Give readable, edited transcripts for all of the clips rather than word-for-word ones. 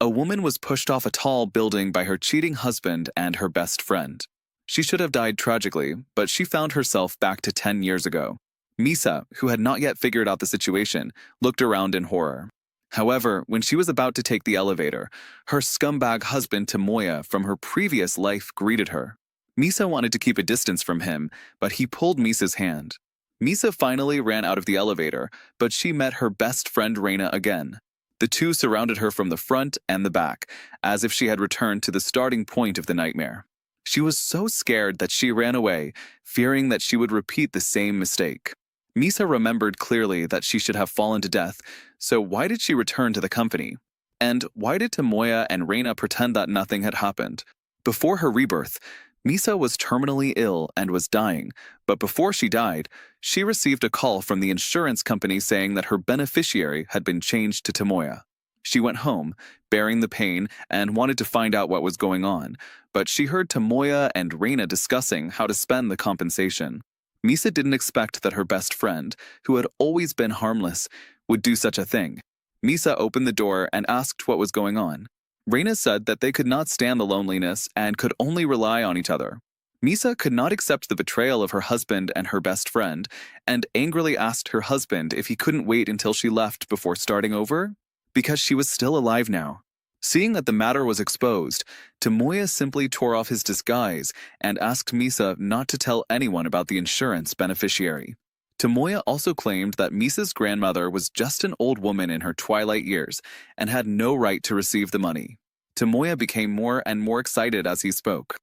A woman was pushed off a tall building by her cheating husband and her best friend. She should have died tragically, but she found herself back to 10 years ago. Misa, who had not yet figured out the situation, looked around in horror. However, when she was about to take the elevator, her scumbag husband Tomoya from her previous life greeted her. Misa wanted to keep a distance from him, but he pulled Misa's hand. Misa finally ran out of the elevator, but she met her best friend Raina again. The two surrounded her from the front and the back, as if she had returned to the starting point of the nightmare. She was so scared that she ran away, fearing that she would repeat the same mistake. Misa remembered clearly that she should have fallen to death, so why did she return to the company? And why did Tomoya and Raina pretend that nothing had happened? Before her rebirth, Misa was terminally ill and was dying, but before she died, she received a call from the insurance company saying that her beneficiary had been changed to Tomoya. She went home, bearing the pain, and wanted to find out what was going on, but she heard Tomoya and Raina discussing how to spend the compensation. Misa didn't expect that her best friend, who had always been harmless, would do such a thing. Misa opened the door and asked what was going on. Raina said that they could not stand the loneliness and could only rely on each other. Misa could not accept the betrayal of her husband and her best friend, and angrily asked her husband if he couldn't wait until she left before starting over, because she was still alive now. Seeing that the matter was exposed, Tomoya simply tore off his disguise and asked Misa not to tell anyone about the insurance beneficiary. Tomoya also claimed that Misa's grandmother was just an old woman in her twilight years and had no right to receive the money. Tomoya became more and more excited as he spoke.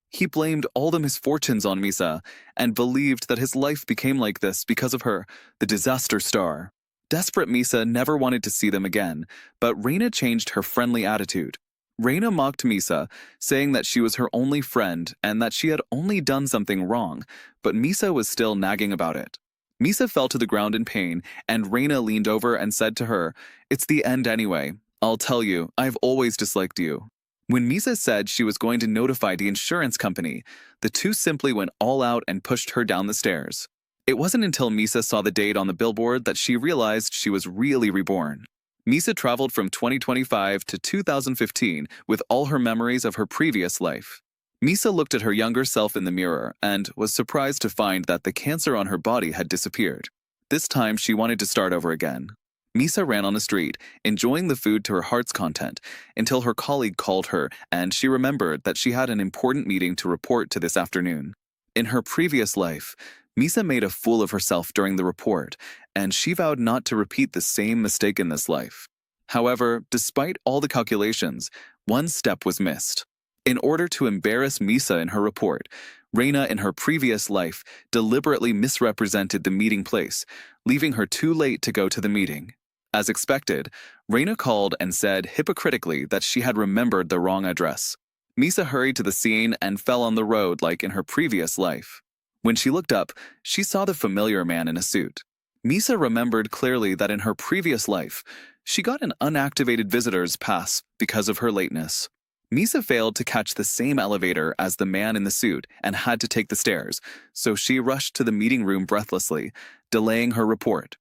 He blamed all the misfortunes on Misa and believed that his life became like this because of her, the disaster star. Desperate Misa never wanted to see them again, but Raina changed her friendly attitude. Raina mocked Misa, saying that she was her only friend and that she had only done something wrong, but Misa was still nagging about it. Misa fell to the ground in pain, and Raina leaned over and said to her, "It's the end anyway. I'll tell you, I've always disliked you." When Misa said she was going to notify the insurance company, the two simply went all out and pushed her down the stairs. It wasn't until Misa saw the date on the billboard that she realized she was really reborn. Misa traveled from 2025 to 2015 with all her memories of her previous life. Misa looked at her younger self in the mirror and was surprised to find that the cancer on her body had disappeared. This time she wanted to start over again. Misa ran on the street, enjoying the food to her heart's content, until her colleague called her and she remembered that she had an important meeting to report to this afternoon. In her previous life, Misa made a fool of herself during the report, and she vowed not to repeat the same mistake in this life. However, despite all the calculations, one step was missed. In order to embarrass Misa in her report, Raina in her previous life deliberately misrepresented the meeting place, leaving her too late to go to the meeting. As expected, Raina called and said hypocritically that she had remembered the wrong address. Misa hurried to the scene and fell on the road like in her previous life. When she looked up, she saw the familiar man in a suit. Misa remembered clearly that in her previous life, she got an unactivated visitor's pass because of her lateness. Misa failed to catch the same elevator as the man in the suit and had to take the stairs, so she rushed to the meeting room breathlessly, delaying her report.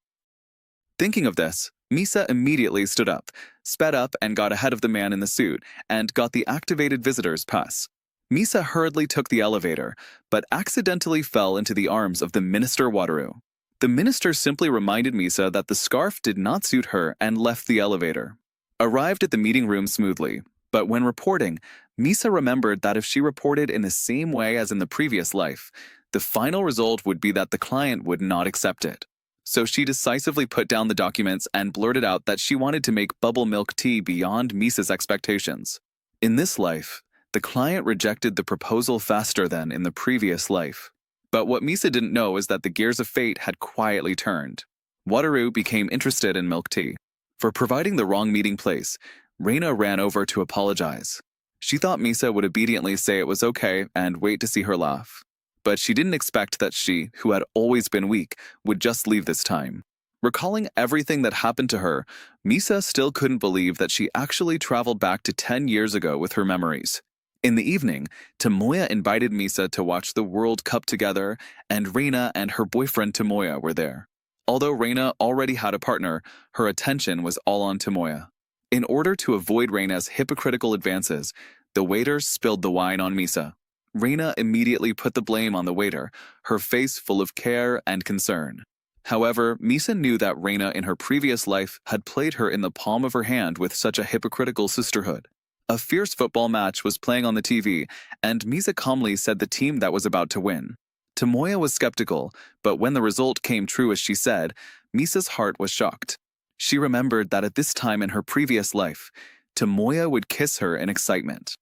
Thinking of this, Misa immediately stood up, sped up and got ahead of the man in the suit, and got the activated visitor's pass. Misa hurriedly took the elevator, but accidentally fell into the arms of the Minister Wataru. The minister simply reminded Misa that the scarf did not suit her and left the elevator. Arrived at the meeting room smoothly, but when reporting, Misa remembered that if she reported in the same way as in the previous life, the final result would be that the client would not accept it. So she decisively put down the documents and blurted out that she wanted to make bubble milk tea beyond Misa's expectations. In this life, the client rejected the proposal faster than in the previous life. But what Misa didn't know is that the gears of fate had quietly turned. Wataru became interested in milk tea. For providing the wrong meeting place, Raina ran over to apologize. She thought Misa would obediently say it was okay and wait to see her laugh. But she didn't expect that she, who had always been weak, would just leave this time. Recalling everything that happened to her, Misa still couldn't believe that she actually traveled back to 10 years ago with her memories. In the evening, Tomoya invited Misa to watch the World Cup together, and Raina and her boyfriend Tomoya were there. Although Raina already had a partner, her attention was all on Tomoya. In order to avoid Reina's hypocritical advances, the waiter spilled the wine on Misa. Raina immediately put the blame on the waiter, her face full of care and concern. However, Misa knew that Raina in her previous life had played her in the palm of her hand with such a hypocritical sisterhood. A fierce football match was playing on the TV, and Misa calmly said the team that was about to win. Tomoya was skeptical, but when the result came true as she said, Misa's heart was shocked. She remembered that at this time in her previous life, Tomoya would kiss her in excitement.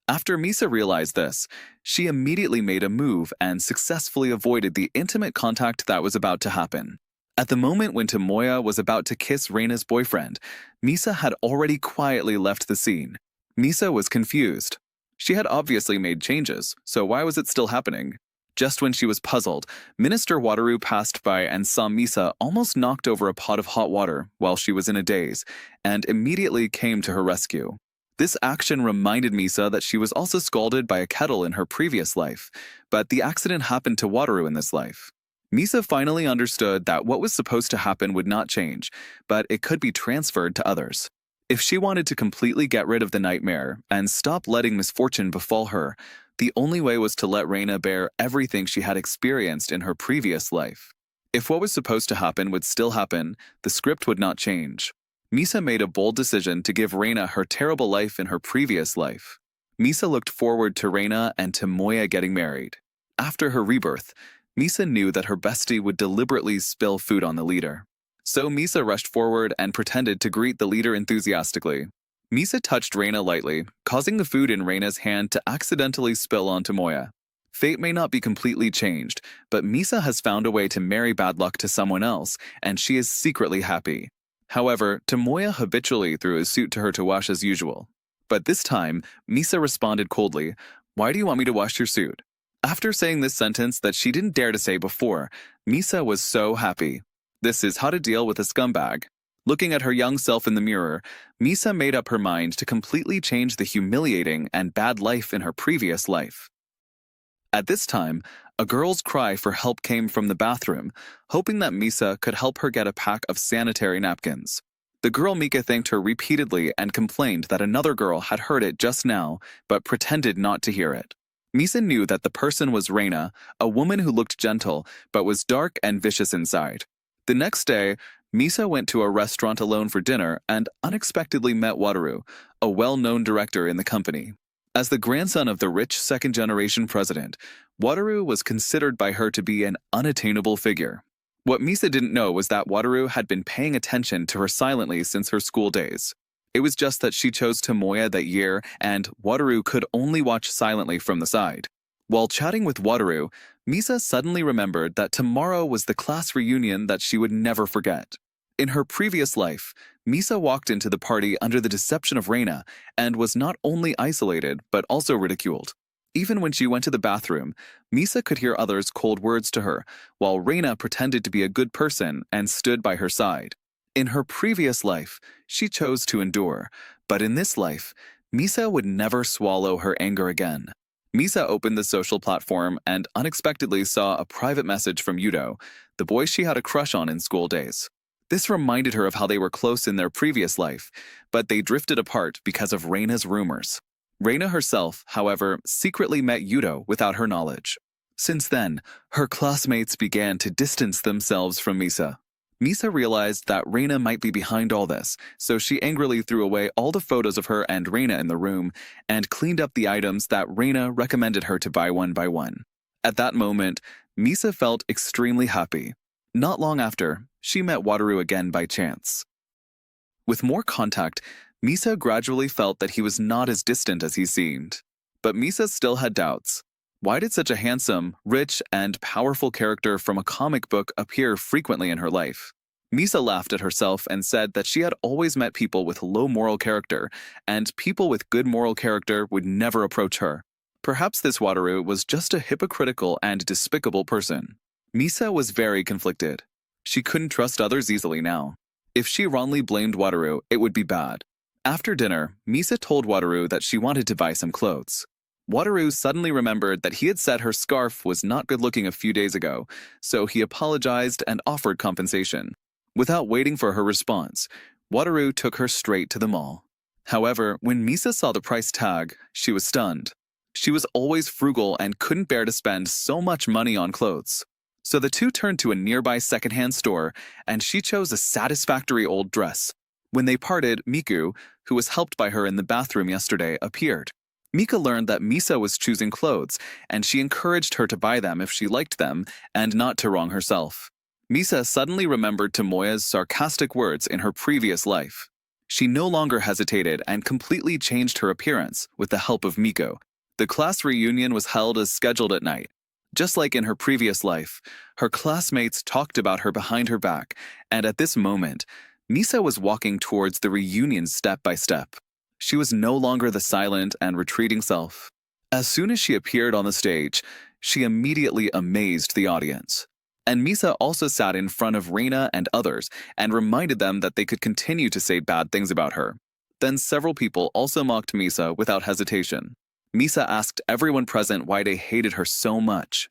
After Misa realized this, she immediately made a move and successfully avoided the intimate contact that was about to happen. At the moment when Tomoya was about to kiss Reina's boyfriend, Misa had already quietly left the scene. Misa was confused. She had obviously made changes, so why was it still happening? Just when she was puzzled, Minister Wataru passed by and saw Misa almost knocked over a pot of hot water while she was in a daze, and immediately came to her rescue. This action reminded Misa that she was also scalded by a kettle in her previous life, but the accident happened to Wataru in this life. Misa finally understood that what was supposed to happen would not change, but it could be transferred to others. If she wanted to completely get rid of the nightmare and stop letting misfortune befall her, the only way was to let Raina bear everything she had experienced in her previous life. If what was supposed to happen would still happen, the script would not change. Misa made a bold decision to give Raina her terrible life in her previous life. Misa looked forward to Raina and Tomoya getting married. After her rebirth, Misa knew that her bestie would deliberately spill food on the leader. So Misa rushed forward and pretended to greet the leader enthusiastically. Misa touched Raina lightly, causing the food in Raina's hand to accidentally spill on Tomoya. Fate may not be completely changed, but Misa has found a way to marry bad luck to someone else, and she is secretly happy. However, Tomoya habitually threw his suit to her to wash as usual. But this time, Misa responded coldly, "Why do you want me to wash your suit?" After saying this sentence that she didn't dare to say before, Misa was so happy. This is how to deal with a scumbag. Looking at her young self in the mirror, Misa made up her mind to completely change the humiliating and bad life in her previous life. At this time, a girl's cry for help came from the bathroom, hoping that Misa could help her get a pack of sanitary napkins. The girl Mika thanked her repeatedly and complained that another girl had heard it just now, but pretended not to hear it. Misa knew that the person was Raina, a woman who looked gentle, but was dark and vicious inside. The next day, Misa went to a restaurant alone for dinner and unexpectedly met Wataru, a well-known director in the company. As the grandson of the rich second-generation president, Wataru was considered by her to be an unattainable figure. What Misa didn't know was that Wataru had been paying attention to her silently since her school days. It was just that she chose Tomoya that year, and Wataru could only watch silently from the side. While chatting with Wataru, Misa suddenly remembered that tomorrow was the class reunion that she would never forget. In her previous life, Misa walked into the party under the deception of Raina and was not only isolated but also ridiculed. Even when she went to the bathroom, Misa could hear others' cold words to her, while Raina pretended to be a good person and stood by her side. In her previous life, she chose to endure, but in this life, Misa would never swallow her anger again. Misa opened the social platform and unexpectedly saw a private message from Yudo, the boy she had a crush on in school days. This reminded her of how they were close in their previous life, but they drifted apart because of Raina's rumors. Raina herself, however, secretly met Yudo without her knowledge. Since then, her classmates began to distance themselves from Misa. Misa realized that Raina might be behind all this, so she angrily threw away all the photos of her and Raina in the room and cleaned up the items that Raina recommended her to buy one by one. At that moment, Misa felt extremely happy. Not long after, she met Wataru again by chance. With more contact, Misa gradually felt that he was not as distant as he seemed. But Misa still had doubts. Why did such a handsome, rich, and powerful character from a comic book appear frequently in her life? Misa laughed at herself and said that she had always met people with low moral character, and people with good moral character would never approach her. Perhaps this Wataru was just a hypocritical and despicable person. Misa was very conflicted. She couldn't trust others easily now. If she wrongly blamed Wataru, it would be bad. After dinner, Misa told Wataru that she wanted to buy some clothes. Wataru suddenly remembered that he had said her scarf was not good-looking a few days ago, so he apologized and offered compensation. Without waiting for her response, Wataru took her straight to the mall. However, when Misa saw the price tag, she was stunned. She was always frugal and couldn't bear to spend so much money on clothes. So the two turned to a nearby secondhand store, and she chose a satisfactory old dress. When they parted, Miku, who was helped by her in the bathroom yesterday, appeared. Mika learned that Misa was choosing clothes, and she encouraged her to buy them if she liked them and not to wrong herself. Misa suddenly remembered Tomoya's sarcastic words in her previous life. She no longer hesitated and completely changed her appearance with the help of Miko. The class reunion was held as scheduled at night. Just like in her previous life, her classmates talked about her behind her back, and at this moment, Misa was walking towards the reunion step by step. She was no longer the silent and retreating self. As soon as she appeared on the stage, she immediately amazed the audience. And Misa also sat in front of Raina and others and reminded them that they could continue to say bad things about her. Then several people also mocked Misa without hesitation. Misa asked everyone present why they hated her so much.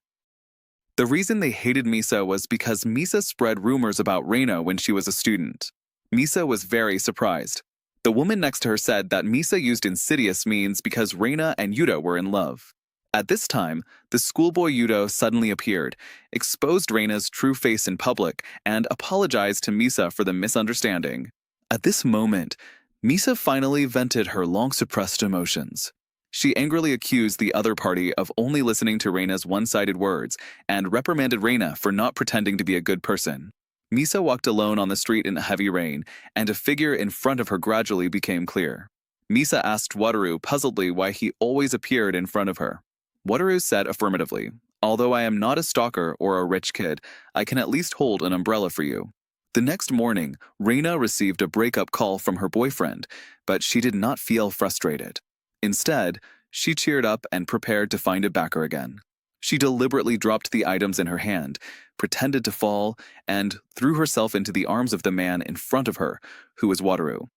The reason they hated Misa was because Misa spread rumors about Raina when she was a student. Misa was very surprised. The woman next to her said that Misa used insidious means because Raina and Yuta were in love. At this time, the schoolboy Yuta suddenly appeared, exposed Reina's true face in public, and apologized to Misa for the misunderstanding. At this moment, Misa finally vented her long-suppressed emotions. She angrily accused the other party of only listening to Reina's one-sided words and reprimanded Raina for not pretending to be a good person. Misa walked alone on the street in heavy rain, and a figure in front of her gradually became clear. Misa asked Wataru puzzledly why he always appeared in front of her. Wataru said affirmatively, "Although I am not a stalker or a rich kid, I can at least hold an umbrella for you." The next morning, Raina received a breakup call from her boyfriend, but she did not feel frustrated. Instead, she cheered up and prepared to find a backer again. She deliberately dropped the items in her hand, pretended to fall, and threw herself into the arms of the man in front of her, who was Wataru.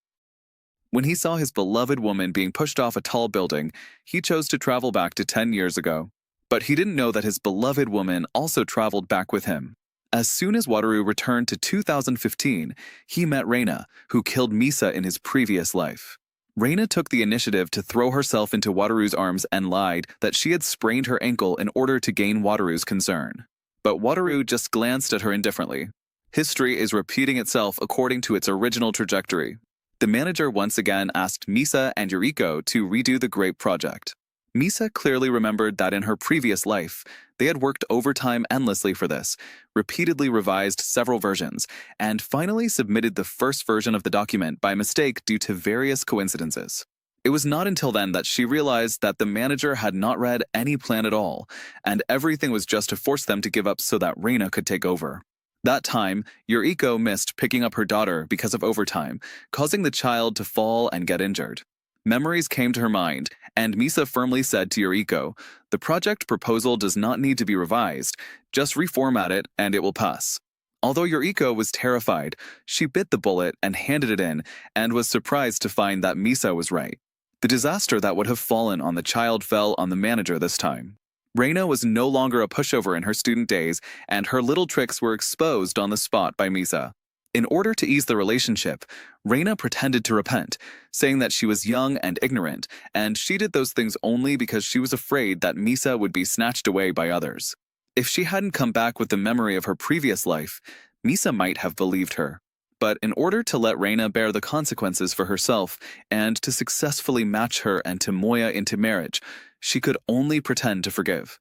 When he saw his beloved woman being pushed off a tall building, he chose to travel back to 10 years ago. But he didn't know that his beloved woman also traveled back with him. As soon as Wataru returned to 2015, he met Raina, who killed Misa in his previous life. Raina took the initiative to throw herself into Wataru's arms and lied that she had sprained her ankle in order to gain Wataru's concern. But Wataru just glanced at her indifferently. History is repeating itself according to its original trajectory. The manager once again asked Misa and Yuriko to redo the grape project. Misa clearly remembered that in her previous life, they had worked overtime endlessly for this, repeatedly revised several versions, and finally submitted the first version of the document by mistake due to various coincidences. It was not until then that she realized that the manager had not read any plan at all, and everything was just to force them to give up so that Raina could take over. That time, Yuriko missed picking up her daughter because of overtime, causing the child to fall and get injured. Memories came to her mind, and Misa firmly said to Yuriko, "The project proposal does not need to be revised, just reformat it and it will pass." Although Yuriko was terrified, she bit the bullet and handed it in, and was surprised to find that Misa was right. The disaster that would have fallen on the child fell on the manager this time. Raina was no longer a pushover in her student days, and her little tricks were exposed on the spot by Misa. In order to ease the relationship, Raina pretended to repent, saying that she was young and ignorant, and she did those things only because she was afraid that Misa would be snatched away by others. If she hadn't come back with the memory of her previous life, Misa might have believed her. But in order to let Raina bear the consequences for herself and to successfully match her and Tomoya into marriage, she could only pretend to forgive.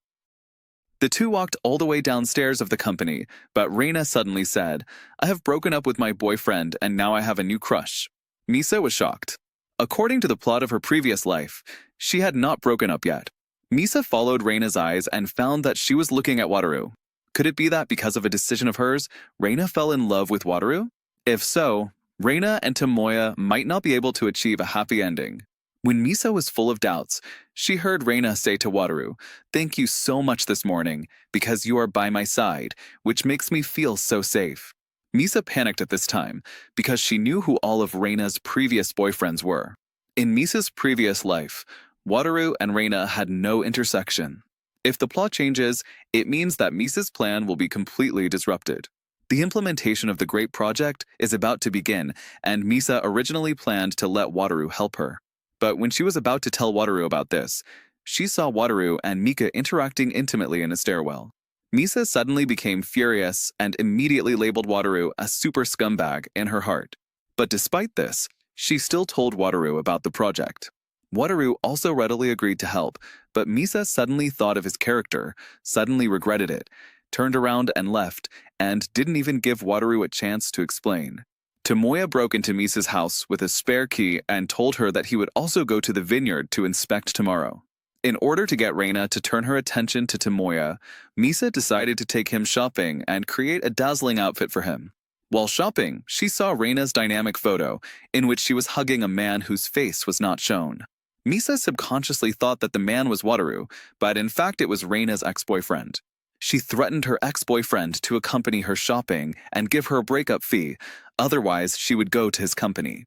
The two walked all the way downstairs of the company, but Raina suddenly said, "I have broken up with my boyfriend and now I have a new crush." Misa was shocked. According to the plot of her previous life, she had not broken up yet. Misa followed Raina's eyes and found that she was looking at Wataru. Could it be that because of a decision of hers, Raina fell in love with Wataru? If so, Raina and Tomoya might not be able to achieve a happy ending. When Misa was full of doubts, she heard Raina say to Wataru, "Thank you so much this morning, because you are by my side, which makes me feel so safe." Misa panicked at this time, because she knew who all of Raina's previous boyfriends were. In Misa's previous life, Wataru and Raina had no intersection. If the plot changes, it means that Misa's plan will be completely disrupted. The implementation of the great project is about to begin, and Misa originally planned to let Wataru help her. But when she was about to tell Wataru about this, she saw Wataru and Mika interacting intimately in a stairwell. Misa suddenly became furious and immediately labeled Wataru a super scumbag in her heart. But despite this, she still told Wataru about the project. Wataru also readily agreed to help, but Misa suddenly thought of his character, suddenly regretted it, turned around and left, and didn't even give Wataru a chance to explain. Tomoya broke into Misa's house with a spare key and told her that he would also go to the vineyard to inspect tomorrow. In order to get Raina to turn her attention to Tomoya, Misa decided to take him shopping and create a dazzling outfit for him. While shopping, she saw Raina's dynamic photo, in which she was hugging a man whose face was not shown. Misa subconsciously thought that the man was Wataru, but in fact it was Raina's ex-boyfriend. She threatened her ex-boyfriend to accompany her shopping and give her a breakup fee, otherwise she would go to his company.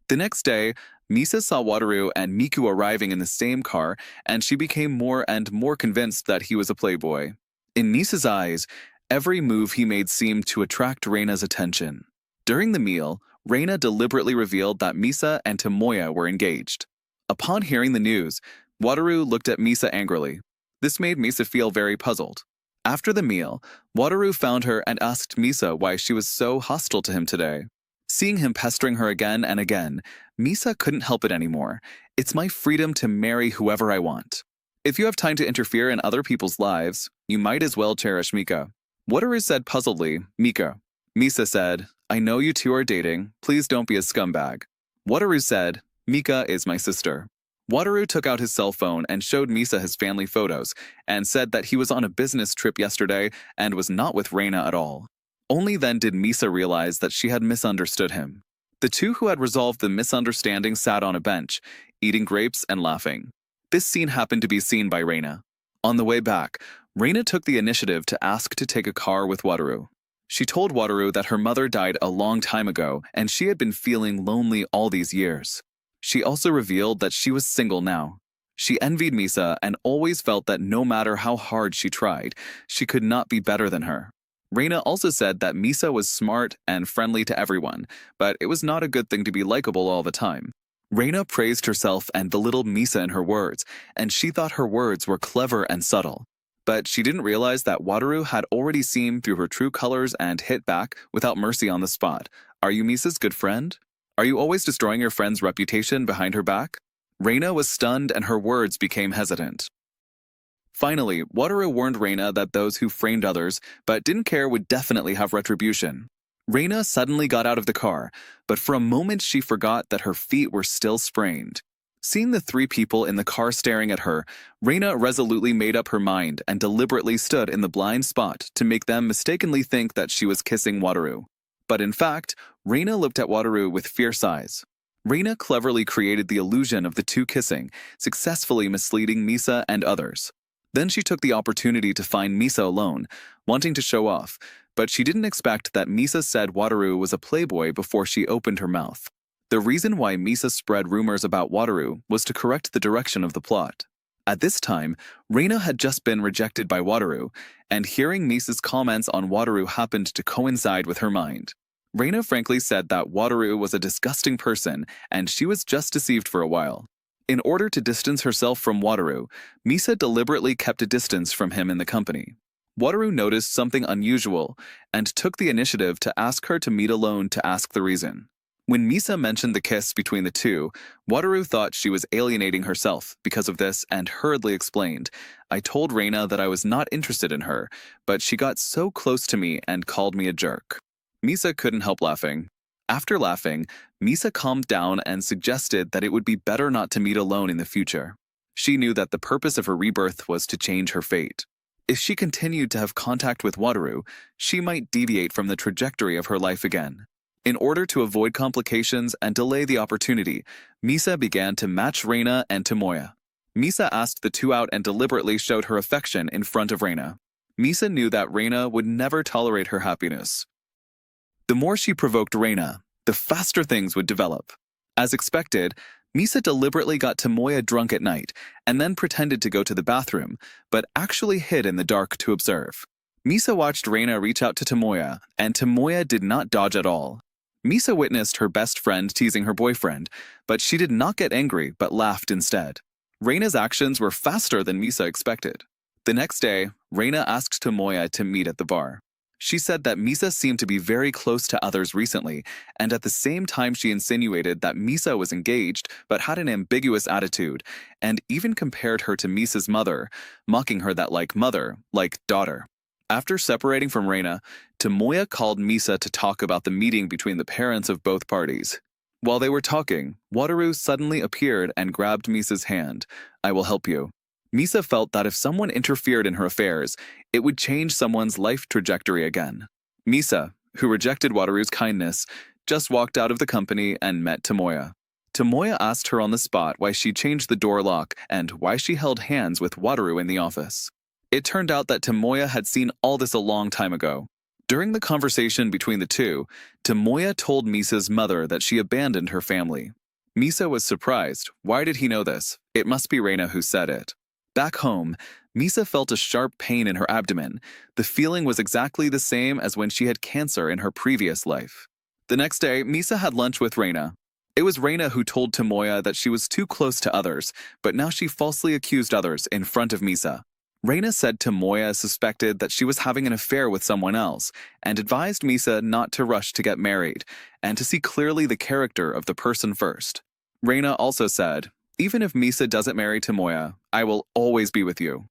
The next day, Misa saw Wataru and Miku arriving in the same car, and she became more and more convinced that he was a playboy. In Misa's eyes, every move he made seemed to attract Reina's attention. During the meal, Raina deliberately revealed that Misa and Tomoya were engaged. Upon hearing the news, Wataru looked at Misa angrily. This made Misa feel very puzzled. After the meal, Wataru found her and asked Misa why she was so hostile to him today. Seeing him pestering her again and again, Misa couldn't help it anymore. It's my freedom to marry whoever I want. If you have time to interfere in other people's lives, you might as well cherish Mika. Wataru said puzzledly, Mika. Misa said, I know you two are dating. Please don't be a scumbag. Wataru said, Mika is my sister. Wataru took out his cell phone and showed Misa his family photos and said that he was on a business trip yesterday and was not with Raina at all. Only then did Misa realize that she had misunderstood him. The two who had resolved the misunderstanding sat on a bench, eating grapes and laughing. This scene happened to be seen by Raina. On the way back, Raina took the initiative to ask to take a car with Wataru. She told Wataru that her mother died a long time ago and she had been feeling lonely all these years. She also revealed that she was single now. She envied Misa and always felt that no matter how hard she tried, she could not be better than her. Raina also said that Misa was smart and friendly to everyone, but it was not a good thing to be likable all the time. Raina praised herself and belittled Misa in her words, and she thought her words were clever and subtle. But she didn't realize that Wataru had already seen through her true colors and hit back without mercy on the spot. Are you Misa's good friend? Are you always destroying your friend's reputation behind her back? Raina was stunned and her words became hesitant. Finally, Wataru warned Raina that those who framed others but didn't care would definitely have retribution. Raina suddenly got out of the car, but for a moment she forgot that her feet were still sprained. Seeing the three people in the car staring at her, Raina resolutely made up her mind and deliberately stood in the blind spot to make them mistakenly think that she was kissing Wataru. But in fact, Raina looked at Wataru with fierce eyes. Raina cleverly created the illusion of the two kissing, successfully misleading Misa and others. Then she took the opportunity to find Misa alone, wanting to show off, but she didn't expect that Misa said Wataru was a playboy before she opened her mouth. The reason why Misa spread rumors about Wataru was to correct the direction of the plot. At this time, Raina had just been rejected by Wataru, and hearing Misa's comments on Wataru happened to coincide with her mind. Raina frankly said that Wataru was a disgusting person and she was just deceived for a while. In order to distance herself from Wataru, Misa deliberately kept a distance from him in the company. Wataru noticed something unusual and took the initiative to ask her to meet alone to ask the reason. When Misa mentioned the kiss between the two, Wataru thought she was alienating herself because of this and hurriedly explained, I told Raina that I was not interested in her, but she got so close to me and called me a jerk. Misa couldn't help laughing. After laughing, Misa calmed down and suggested that it would be better not to meet alone in the future. She knew that the purpose of her rebirth was to change her fate. If she continued to have contact with Wataru, she might deviate from the trajectory of her life again. In order to avoid complications and delay the opportunity, Misa began to match Raina and Tomoya. Misa asked the two out and deliberately showed her affection in front of Raina. Misa knew that Raina would never tolerate her happiness. The more she provoked Raina, the faster things would develop. As expected, Misa deliberately got Tomoya drunk at night and then pretended to go to the bathroom, but actually hid in the dark to observe. Misa watched Raina reach out to Tomoya, and Tomoya did not dodge at all. Misa witnessed her best friend teasing her boyfriend, but she did not get angry but laughed instead. Raina's actions were faster than Misa expected. The next day, Raina asked Tomoya to meet at the bar. She said that Misa seemed to be very close to others recently, and at the same time she insinuated that Misa was engaged but had an ambiguous attitude, and even compared her to Misa's mother, mocking her that like mother, like daughter. After separating from Raina, Tomoya called Misa to talk about the meeting between the parents of both parties. While they were talking, Wataru suddenly appeared and grabbed Misa's hand. "I will help you." Misa felt that if someone interfered in her affairs, it would change someone's life trajectory again. Misa, who rejected Wataru's kindness, just walked out of the company and met Tomoya. Tomoya asked her on the spot why she changed the door lock and why she held hands with Wataru in the office. It turned out that Tomoya had seen all this a long time ago. During the conversation between the two, Tomoya told Misa's mother that she abandoned her family. Misa was surprised. Why did he know this? It must be Raina who said it. Back home, Misa felt a sharp pain in her abdomen. The feeling was exactly the same as when she had cancer in her previous life. The next day, Misa had lunch with Raina. It was Raina who told Tomoya that she was too close to others, but now she falsely accused others in front of Misa. Raina said Tomoya suspected that she was having an affair with someone else and advised Misa not to rush to get married and to see clearly the character of the person first. Raina also said, "Even if Misa doesn't marry Tomoya, I will always be with you."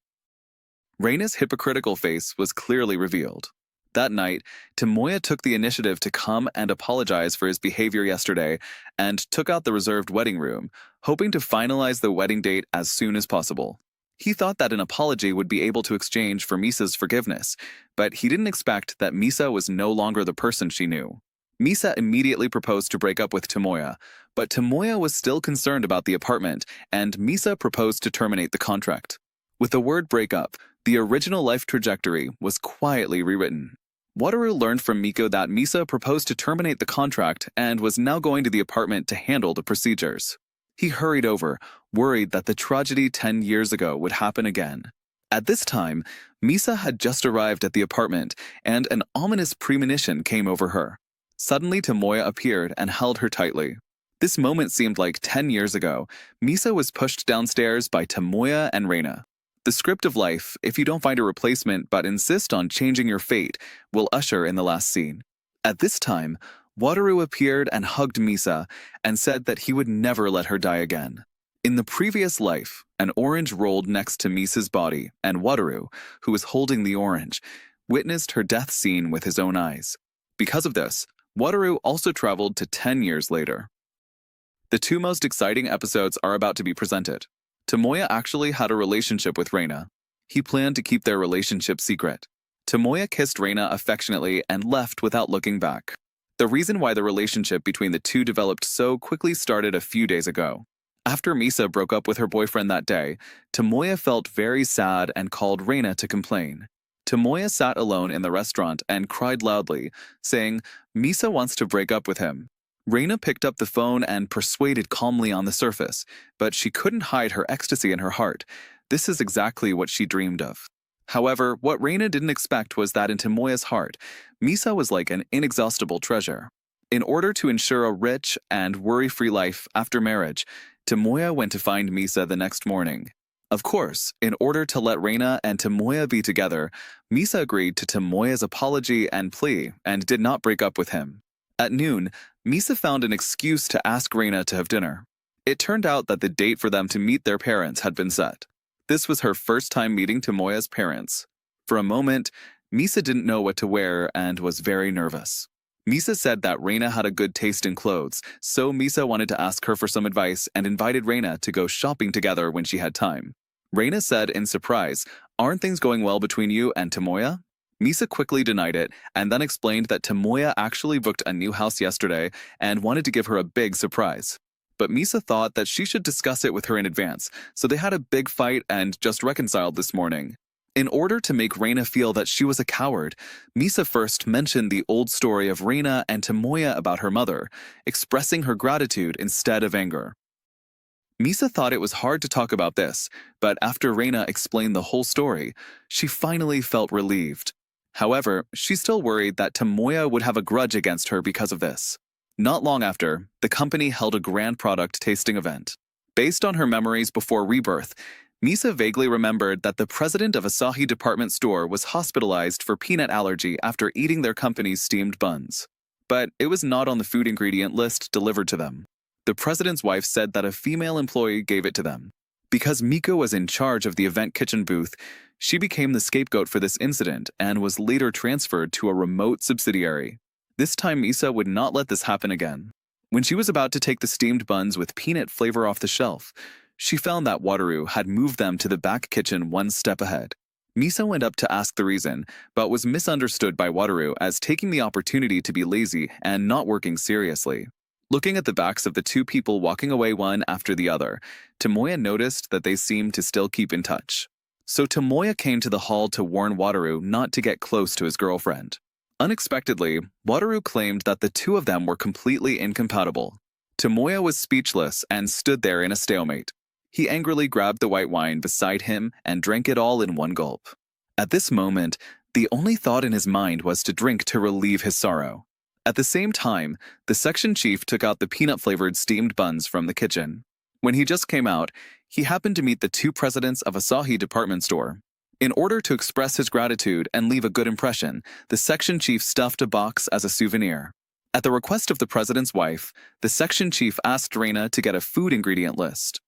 Raina's hypocritical face was clearly revealed. That night, Tomoya took the initiative to come and apologize for his behavior yesterday and took out the reserved wedding room, hoping to finalize the wedding date as soon as possible. He thought that an apology would be able to exchange for Misa's forgiveness, but he didn't expect that Misa was no longer the person she knew. Misa immediately proposed to break up with Tomoya, but Tomoya was still concerned about the apartment, and Misa proposed to terminate the contract. With the word breakup, the original life trajectory was quietly rewritten. Wataru learned from Miko that Misa proposed to terminate the contract and was now going to the apartment to handle the procedures. He hurried over, worried that the tragedy 10 years ago would happen again. At this time, Misa had just arrived at the apartment, and an ominous premonition came over her. Suddenly, Tomoya appeared and held her tightly. This moment seemed like 10 years ago. Misa was pushed downstairs by Tomoya and Raina. The script of life, if you don't find a replacement but insist on changing your fate, will usher in the last scene. At this time, Wataru appeared and hugged Misa and said that he would never let her die again. In the previous life, an orange rolled next to Misa's body, and Wataru, who was holding the orange, witnessed her death scene with his own eyes. Because of this, Wataru also traveled to 10 years later. The two most exciting episodes are about to be presented. Tomoya actually had a relationship with Raina. He planned to keep their relationship secret. Tomoya kissed Raina affectionately and left without looking back. The reason why the relationship between the two developed so quickly started a few days ago. After Misa broke up with her boyfriend that day, Tomoya felt very sad and called Raina to complain. Tomoya sat alone in the restaurant and cried loudly, saying, "Misa wants to break up with him." Raina picked up the phone and persuaded calmly on the surface, but she couldn't hide her ecstasy in her heart. This is exactly what she dreamed of. However, what Raina didn't expect was that in Tomoya's heart, Misa was like an inexhaustible treasure. In order to ensure a rich and worry-free life after marriage, Tomoya went to find Misa the next morning. Of course, in order to let Raina and Tomoya be together, Misa agreed to Tomoya's apology and plea and did not break up with him. At noon, Misa found an excuse to ask Raina to have dinner. It turned out that the date for them to meet their parents had been set. This was her first time meeting Tomoya's parents. For a moment, Misa didn't know what to wear and was very nervous. Misa said that Raina had a good taste in clothes, so Misa wanted to ask her for some advice and invited Raina to go shopping together when she had time. Raina said in surprise, "Aren't things going well between you and Tomoya?" Misa quickly denied it and then explained that Tomoya actually booked a new house yesterday and wanted to give her a big surprise. But Misa thought that she should discuss it with her in advance, so they had a big fight and just reconciled this morning. In order to make Raina feel that she was a coward, Misa first mentioned the old story of Raina and Tomoya about her mother, expressing her gratitude instead of anger. Misa thought it was hard to talk about this, but after Raina explained the whole story, she finally felt relieved. However, she still worried that Tomoya would have a grudge against her because of this. Not long after, the company held a grand product tasting event. Based on her memories before rebirth, Misa vaguely remembered that the president of Asahi department store was hospitalized for peanut allergy after eating their company's steamed buns. But it was not on the food ingredient list delivered to them. The president's wife said that a female employee gave it to them. Because Miko was in charge of the event kitchen booth, she became the scapegoat for this incident and was later transferred to a remote subsidiary. This time Misa would not let this happen again. When she was about to take the steamed buns with peanut flavor off the shelf, she found that Wataru had moved them to the back kitchen one step ahead. Misa went up to ask the reason, but was misunderstood by Wataru as taking the opportunity to be lazy and not working seriously. Looking at the backs of the two people walking away one after the other, Tomoya noticed that they seemed to still keep in touch. So Tomoya came to the hall to warn Wataru not to get close to his girlfriend. Unexpectedly, Wataru claimed that the two of them were completely incompatible. Tomoya was speechless and stood there in a stalemate. He angrily grabbed the white wine beside him and drank it all in one gulp. At this moment, the only thought in his mind was to drink to relieve his sorrow. At the same time, the section chief took out the peanut-flavored steamed buns from the kitchen. When he just came out, he happened to meet the two presidents of Asahi department store. In order to express his gratitude and leave a good impression, the section chief stuffed a box as a souvenir. At the request of the president's wife, the section chief asked Raina to get a food ingredient list.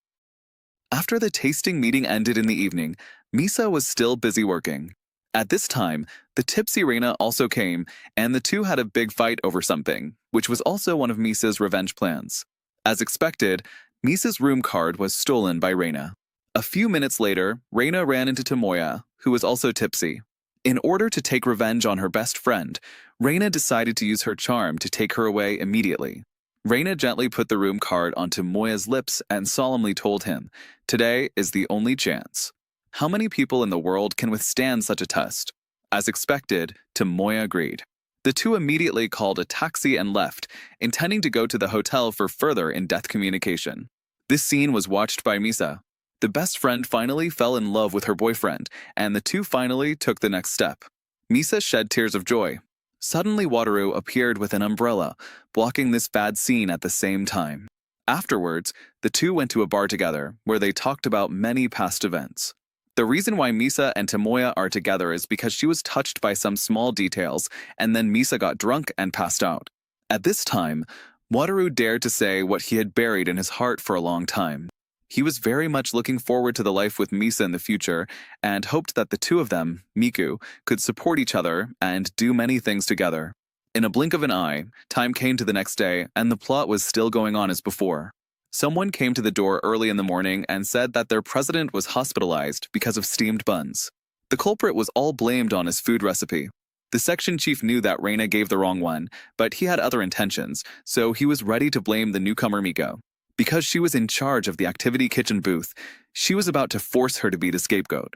After the tasting meeting ended in the evening, Misa was still busy working. At this time, the tipsy Raina also came, and the two had a big fight over something, which was also one of Misa's revenge plans. As expected, Misa's room card was stolen by Raina. A few minutes later, Raina ran into Tomoya, who was also tipsy. In order to take revenge on her best friend, Raina decided to use her charm to take her away immediately. Raina gently put the room card on Tomoya's lips and solemnly told him, "Today is the only chance." How many people in the world can withstand such a test? As expected, Tomoya agreed. The two immediately called a taxi and left, intending to go to the hotel for further in-depth communication. This scene was watched by Misa. The best friend finally fell in love with her boyfriend, and the two finally took the next step. Misa shed tears of joy. Suddenly Wataru appeared with an umbrella, blocking this bad scene at the same time. Afterwards, the two went to a bar together, where they talked about many past events. The reason why Misa and Tomoya are together is because she was touched by some small details, and then Misa got drunk and passed out. At this time, Wataru dared to say what he had buried in his heart for a long time. He was very much looking forward to the life with Misa in the future, and hoped that the two of them, Miku, could support each other and do many things together. In a blink of an eye, time came to the next day, and the plot was still going on as before. Someone came to the door early in the morning and said that their president was hospitalized because of steamed buns. The culprit was all blamed on his food recipe. The section chief knew that Raina gave the wrong one, but he had other intentions, so he was ready to blame the newcomer Miko. Because she was in charge of the activity kitchen booth, she was about to force her to be the scapegoat.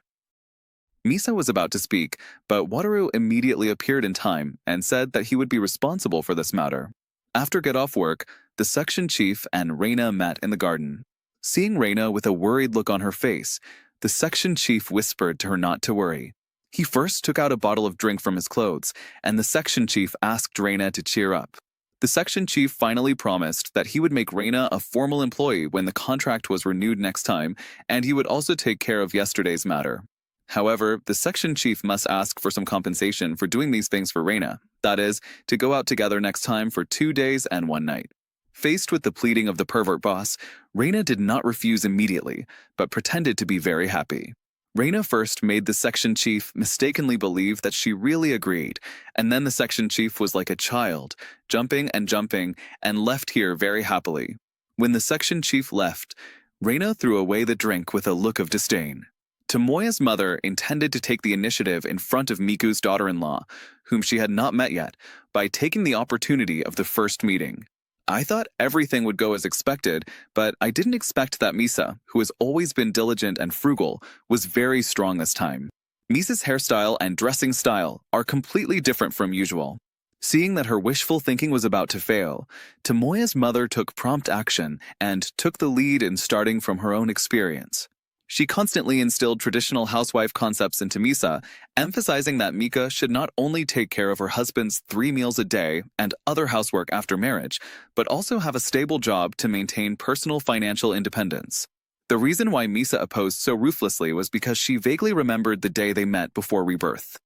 Misa was about to speak, but Wataru immediately appeared in time and said that he would be responsible for this matter. After get-off work, the section chief and Raina met in the garden. Seeing Raina with a worried look on her face, the section chief whispered to her not to worry. He first took out a bottle of drink from his clothes, and the section chief asked Raina to cheer up. The section chief finally promised that he would make Raina a formal employee when the contract was renewed next time, and he would also take care of yesterday's matter. However, the section chief must ask for some compensation for doing these things for Raina, that is, to go out together next time for 2 days and 1 night. Faced with the pleading of the pervert boss, Raina did not refuse immediately, but pretended to be very happy. Raina first made the section chief mistakenly believe that she really agreed, and then the section chief was like a child, jumping and left here very happily. When the section chief left, Raina threw away the drink with a look of disdain. Tomoya's mother intended to take the initiative in front of Miku's daughter-in-law, whom she had not met yet, by taking the opportunity of the first meeting. I thought everything would go as expected, but I didn't expect that Misa, who has always been diligent and frugal, was very strong this time. Misa's hairstyle and dressing style are completely different from usual. Seeing that her wishful thinking was about to fail, Tomoya's mother took prompt action and took the lead in starting from her own experience. She constantly instilled traditional housewife concepts into Misa, emphasizing that Mika should not only take care of her husband's 3 meals a day and other housework after marriage, but also have a stable job to maintain personal financial independence. The reason why Misa opposed so ruthlessly was because she vaguely remembered the day they met before rebirth.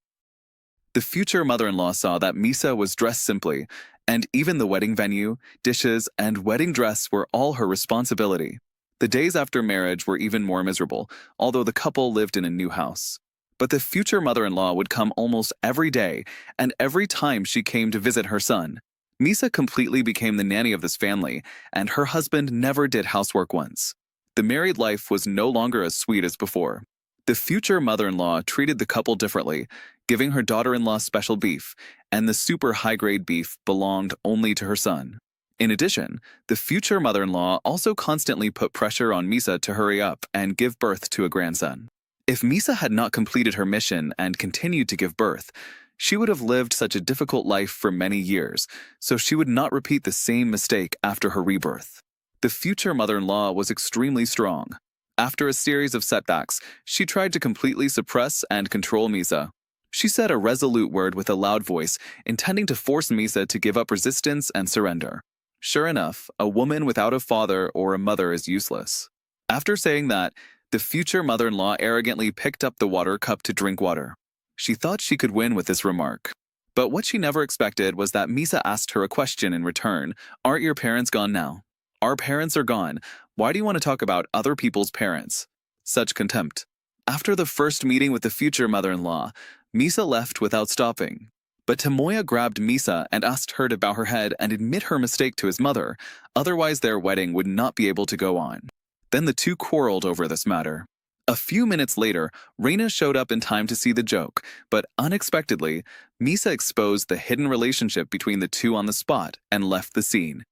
The future mother-in-law saw that Misa was dressed simply, and even the wedding venue, dishes, and wedding dress were all her responsibility. The days after marriage were even more miserable, although the couple lived in a new house. But the future mother-in-law would come almost every day, and every time she came to visit her son. Misa completely became the nanny of this family, and her husband never did housework once. The married life was no longer as sweet as before. The future mother-in-law treated the couple differently, giving her daughter-in-law special beef, and the super high-grade beef belonged only to her son. In addition, the future mother-in-law also constantly put pressure on Misa to hurry up and give birth to a grandson. If Misa had not completed her mission and continued to give birth, she would have lived such a difficult life for many years, so she would not repeat the same mistake after her rebirth. The future mother-in-law was extremely strong. After a series of setbacks, she tried to completely suppress and control Misa. She said a resolute word with a loud voice, intending to force Misa to give up resistance and surrender. Sure enough, a woman without a father or a mother is useless. After saying that, the future mother-in-law arrogantly picked up the water cup to drink water. She thought she could win with this remark. But what she never expected was that Misa asked her a question in return. Aren't your parents gone now? Our parents are gone. Why do you want to talk about other people's parents? Such contempt. After the first meeting with the future mother-in-law, Misa left without stopping. But Tomoya grabbed Misa and asked her to bow her head and admit her mistake to his mother, otherwise their wedding would not be able to go on. Then the two quarreled over this matter. A few minutes later, Raina showed up in time to see the joke, but unexpectedly, Misa exposed the hidden relationship between the two on the spot and left the scene.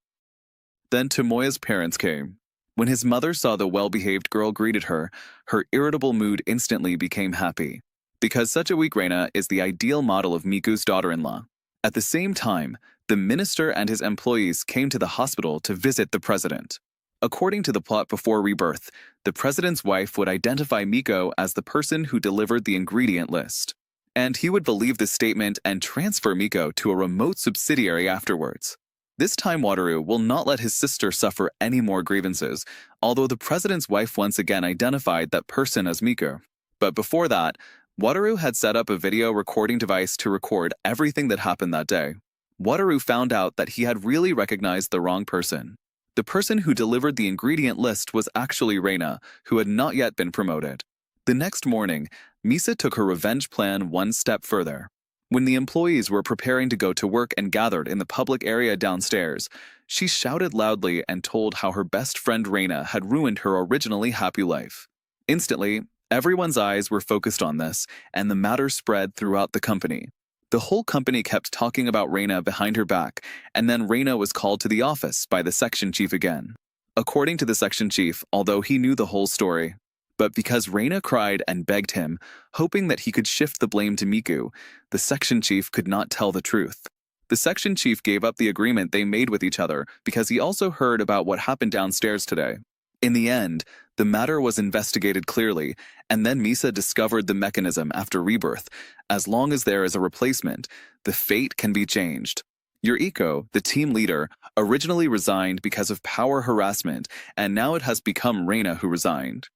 Then Tomoya's parents came. When his mother saw the well-behaved girl greeted her, her irritable mood instantly became happy. Because such a weak Raina is the ideal model of Miku's daughter-in-law. At the same time, the minister and his employees came to the hospital to visit the president. According to the plot before rebirth, the president's wife would identify Miko as the person who delivered the ingredient list. And he would believe the statement and transfer Miko to a remote subsidiary afterwards. This time Wataru will not let his sister suffer any more grievances, although the president's wife once again identified that person as Miko. But before that, Wataru had set up a video recording device to record everything that happened that day. Wataru found out that he had really recognized the wrong person. The person who delivered the ingredient list was actually Raina, who had not yet been promoted. The next morning, Misa took her revenge plan one step further. When the employees were preparing to go to work and gathered in the public area downstairs, she shouted loudly and told how her best friend Raina had ruined her originally happy life. Instantly, everyone's eyes were focused on this, and the matter spread throughout the company. The whole company kept talking about Raina behind her back, and then Raina was called to the office by the section chief again. According to the section chief, although he knew the whole story, but because Raina cried and begged him, hoping that he could shift the blame to Miku, the section chief could not tell the truth. The section chief gave up the agreement they made with each other because he also heard about what happened downstairs today. In the end, the matter was investigated clearly, and then Misa discovered the mechanism after rebirth. As long as there is a replacement, the fate can be changed. Yuriko, the team leader, originally resigned because of power harassment, and now it has become Raina who resigned.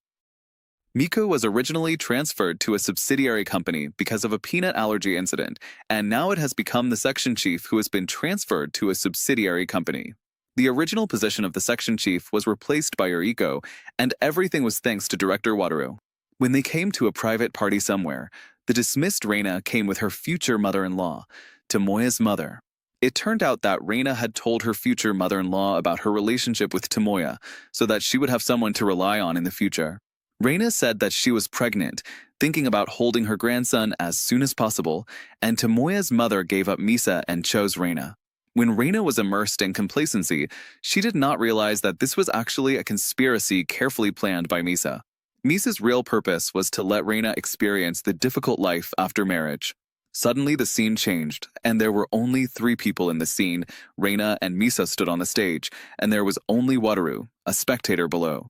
Miku was originally transferred to a subsidiary company because of a peanut allergy incident, and now it has become the section chief who has been transferred to a subsidiary company. The original position of the section chief was replaced by Yuriko, and everything was thanks to director Wataru. When they came to a private party somewhere, the dismissed Raina came with her future mother-in-law, Tomoya's mother. It turned out that Raina had told her future mother-in-law about her relationship with Tomoya, so that she would have someone to rely on in the future. Raina said that she was pregnant, thinking about holding her grandson as soon as possible, and Tomoya's mother gave up Misa and chose Raina. When Raina was immersed in complacency, she did not realize that this was actually a conspiracy carefully planned by Misa. Misa's real purpose was to let Raina experience the difficult life after marriage. Suddenly the scene changed, and there were only 3 people in the scene. Raina and Misa stood on the stage, and there was only Wataru, a spectator below.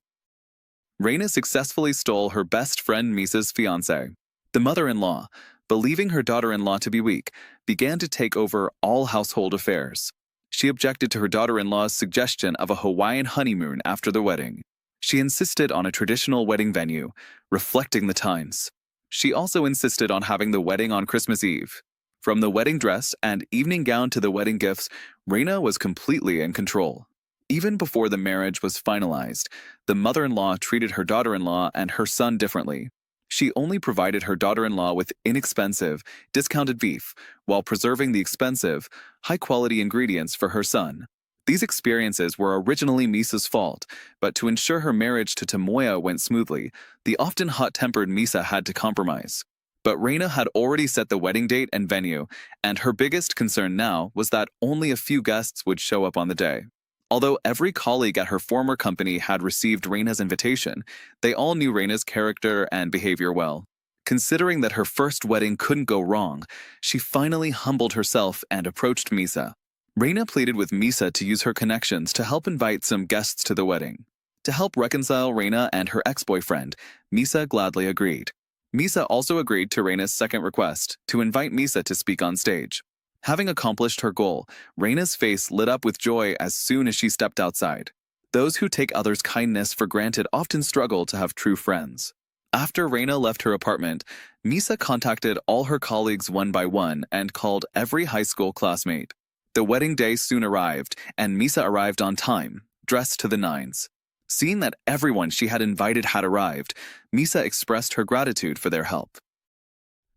Raina successfully stole her best friend Misa's fiancé. The mother-in-law, believing her daughter-in-law to be weak, began to take over all household affairs. She objected to her daughter-in-law's suggestion of a Hawaiian honeymoon after the wedding. She insisted on a traditional wedding venue, reflecting the times. She also insisted on having the wedding on Christmas Eve. From the wedding dress and evening gown to the wedding gifts, Raina was completely in control. Even before the marriage was finalized, the mother-in-law treated her daughter-in-law and her son differently. She only provided her daughter-in-law with inexpensive, discounted beef, while preserving the expensive, high-quality ingredients for her son. These experiences were originally Misa's fault, but to ensure her marriage to Tomoya went smoothly, the often hot-tempered Misa had to compromise. But Raina had already set the wedding date and venue, and her biggest concern now was that only a few guests would show up on the day. Although every colleague at her former company had received Raina's invitation, they all knew Raina's character and behavior well. Considering that her first wedding couldn't go wrong, she finally humbled herself and approached Misa. Raina pleaded with Misa to use her connections to help invite some guests to the wedding. To help reconcile Raina and her ex-boyfriend, Misa gladly agreed. Misa also agreed to Raina's second request, to invite Misa to speak on stage. Having accomplished her goal, Raina's face lit up with joy as soon as she stepped outside. Those who take others' kindness for granted often struggle to have true friends. After Raina left her apartment, Misa contacted all her colleagues one by one and called every high school classmate. The wedding day soon arrived, and Misa arrived on time, dressed to the nines. Seeing that everyone she had invited had arrived, Misa expressed her gratitude for their help.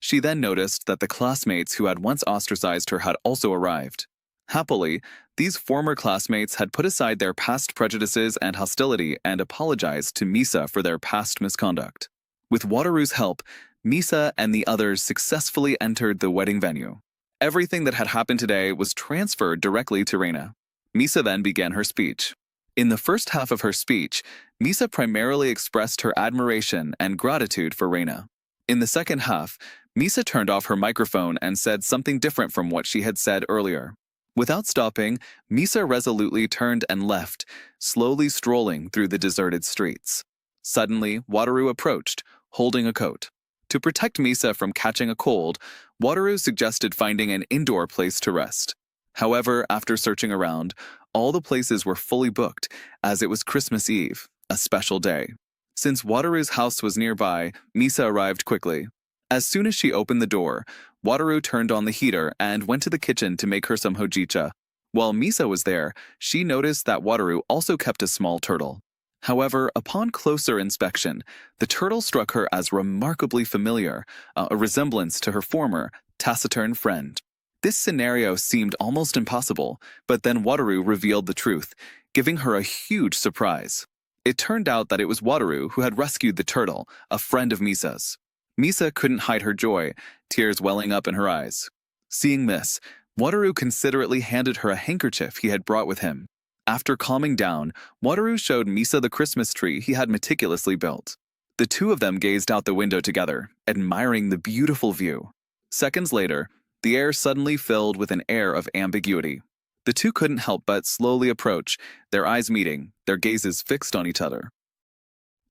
She then noticed that the classmates who had once ostracized her had also arrived. Happily, these former classmates had put aside their past prejudices and hostility and apologized to Misa for their past misconduct. With Wataru's help, Misa and the others successfully entered the wedding venue. Everything that had happened today was transferred directly to Raina. Misa then began her speech. In the first half of her speech, Misa primarily expressed her admiration and gratitude for Raina. In the second half, Misa turned off her microphone and said something different from what she had said earlier. Without stopping, Misa resolutely turned and left, slowly strolling through the deserted streets. Suddenly, Wataru approached, holding a coat. To protect Misa from catching a cold, Wataru suggested finding an indoor place to rest. However, after searching around, all the places were fully booked, as it was Christmas Eve, a special day. Since Wataru's house was nearby, Misa arrived quickly. As soon as she opened the door, Wataru turned on the heater and went to the kitchen to make her some hojicha. While Misa was there, she noticed that Wataru also kept a small turtle. However, upon closer inspection, the turtle struck her as remarkably familiar, a resemblance to her former, taciturn friend. This scenario seemed almost impossible, but then Wataru revealed the truth, giving her a huge surprise. It turned out that it was Wataru who had rescued the turtle, a friend of Misa's. Misa couldn't hide her joy, tears welling up in her eyes. Seeing this, Wataru considerately handed her a handkerchief he had brought with him. After calming down, Wataru showed Misa the Christmas tree he had meticulously built. The two of them gazed out the window together, admiring the beautiful view. Seconds later, the air suddenly filled with an air of ambiguity. The two couldn't help but slowly approach, their eyes meeting, their gazes fixed on each other.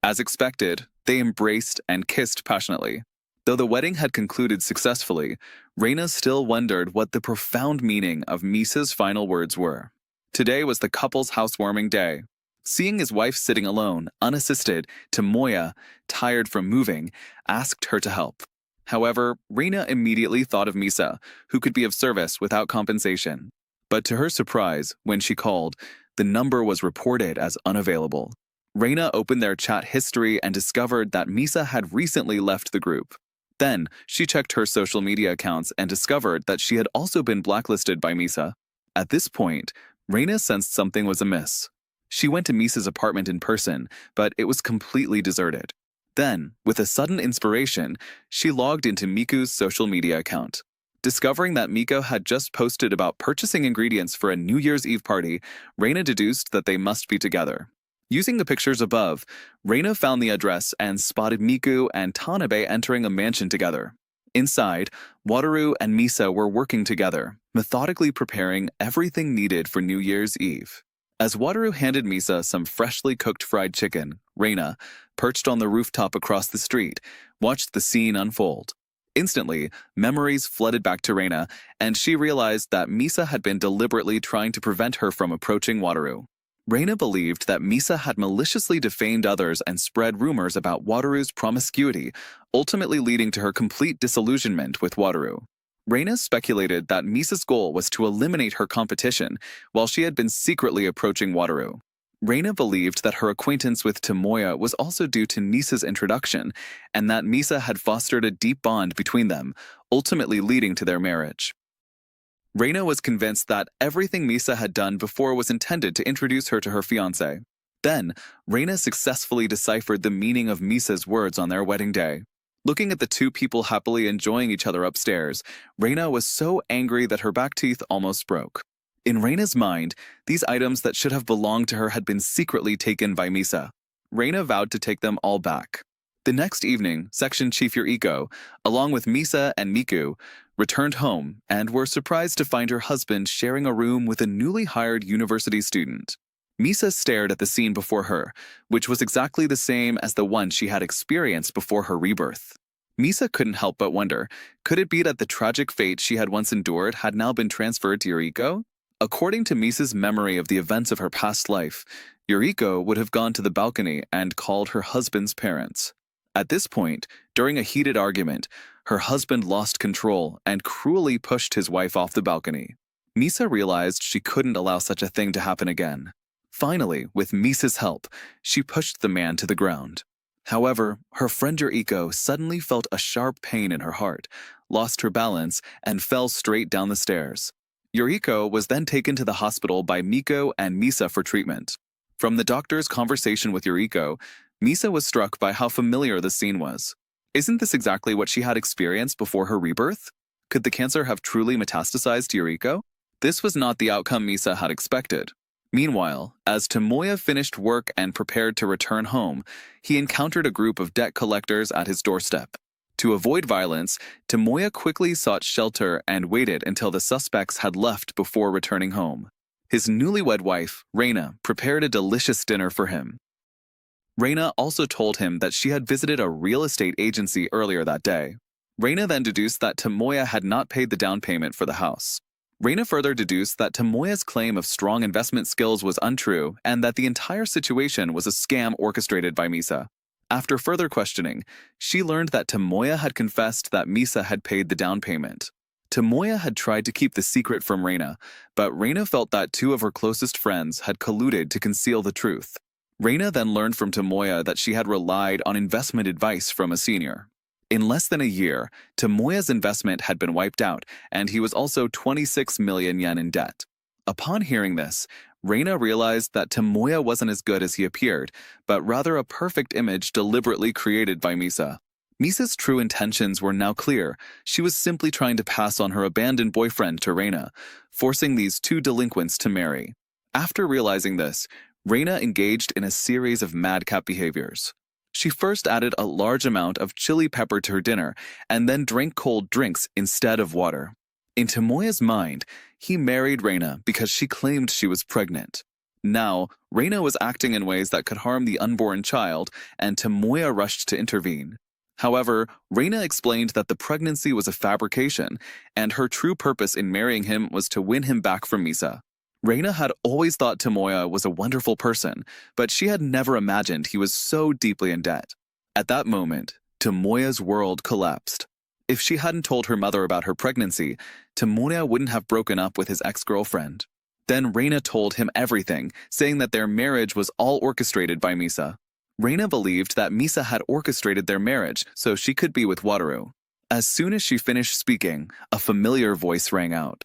As expected, they embraced and kissed passionately. Though the wedding had concluded successfully, Raina still wondered what the profound meaning of Misa's final words were. Today was the couple's housewarming day. Seeing his wife sitting alone, unassisted, Tomoya, tired from moving, asked her to help. However, Raina immediately thought of Misa, who could be of service without compensation. But to her surprise, when she called, the number was reported as unavailable. Raina opened their chat history and discovered that Misa had recently left the group. Then, she checked her social media accounts and discovered that she had also been blacklisted by Misa. At this point, Raina sensed something was amiss. She went to Misa's apartment in person, but it was completely deserted. Then, with a sudden inspiration, she logged into Miku's social media account. Discovering that Miko had just posted about purchasing ingredients for a New Year's Eve party, Raina deduced that they must be together. Using the pictures above, Raina found the address and spotted Miku and Tanabe entering a mansion together. Inside, Wataru and Misa were working together, methodically preparing everything needed for New Year's Eve. As Wataru handed Misa some freshly cooked fried chicken, Reina, perched on the rooftop across the street, watched the scene unfold. Instantly, memories flooded back to Reina, and she realized that Misa had been deliberately trying to prevent her from approaching Wataru. Reina believed that Misa had maliciously defamed others and spread rumors about Wataru's promiscuity, ultimately leading to her complete disillusionment with Wataru. Reina speculated that Misa's goal was to eliminate her competition, while she had been secretly approaching Wataru. Reina believed that her acquaintance with Tomoya was also due to Nisa's introduction, and that Misa had fostered a deep bond between them, ultimately leading to their marriage. Reina was convinced that everything Misa had done before was intended to introduce her to her fiancé. Then, Reina successfully deciphered the meaning of Misa's words on their wedding day. Looking at the two people happily enjoying each other upstairs, Reina was so angry that her back teeth almost broke. In Reina's mind, these items that should have belonged to her had been secretly taken by Misa. Reina vowed to take them all back. The next evening, Section Chief Yuriko, along with Misa and Miku, returned home and were surprised to find her husband sharing a room with a newly hired university student. Misa stared at the scene before her, which was exactly the same as the one she had experienced before her rebirth. Misa couldn't help but wonder, could it be that the tragic fate she had once endured had now been transferred to Yuriko? According to Misa's memory of the events of her past life, Yuriko would have gone to the balcony and called her husband's parents. At this point, during a heated argument, her husband lost control and cruelly pushed his wife off the balcony. Misa realized she couldn't allow such a thing to happen again. Finally, with Misa's help, she pushed the man to the ground. However, her friend Yuriko suddenly felt a sharp pain in her heart, lost her balance, and fell straight down the stairs. Yuriko was then taken to the hospital by Miko and Misa for treatment. From the doctor's conversation with Yuriko, Misa was struck by how familiar the scene was. Isn't this exactly what she had experienced before her rebirth? Could the cancer have truly metastasized to Yuriko? This was not the outcome Misa had expected. Meanwhile, as Tomoya finished work and prepared to return home, he encountered a group of debt collectors at his doorstep. To avoid violence, Tomoya quickly sought shelter and waited until the suspects had left before returning home. His newlywed wife, Reina, prepared a delicious dinner for him. Reina also told him that she had visited a real estate agency earlier that day. Reina then deduced that Tomoya had not paid the down payment for the house. Reina further deduced that Tomoya's claim of strong investment skills was untrue and that the entire situation was a scam orchestrated by Misa. After further questioning, she learned that Tomoya had confessed that Misa had paid the down payment. Tomoya had tried to keep the secret from Reina, but Reina felt that two of her closest friends had colluded to conceal the truth. Reina then learned from Tomoya that she had relied on investment advice from a senior. In less than a year, Tomoya's investment had been wiped out, and he was also 26 million yen in debt. Upon hearing this, Reina realized that Tomoya wasn't as good as he appeared, but rather a perfect image deliberately created by Misa. Misa's true intentions were now clear. She was simply trying to pass on her abandoned boyfriend to Reina, forcing these two delinquents to marry. After realizing this, Reina engaged in a series of madcap behaviors. She first added a large amount of chili pepper to her dinner and then drank cold drinks instead of water. In Tomoya's mind, he married Reina because she claimed she was pregnant. Now, Reina was acting in ways that could harm the unborn child, and Tomoya rushed to intervene. However, Reina explained that the pregnancy was a fabrication, and her true purpose in marrying him was to win him back from Misa. Reina had always thought Tomoya was a wonderful person, but she had never imagined he was so deeply in debt. At that moment, Tomoya's world collapsed. If she hadn't told her mother about her pregnancy, Tomoya wouldn't have broken up with his ex-girlfriend. Then Reina told him everything, saying that their marriage was all orchestrated by Misa. Reina believed that Misa had orchestrated their marriage so she could be with Wataru. As soon as she finished speaking, a familiar voice rang out.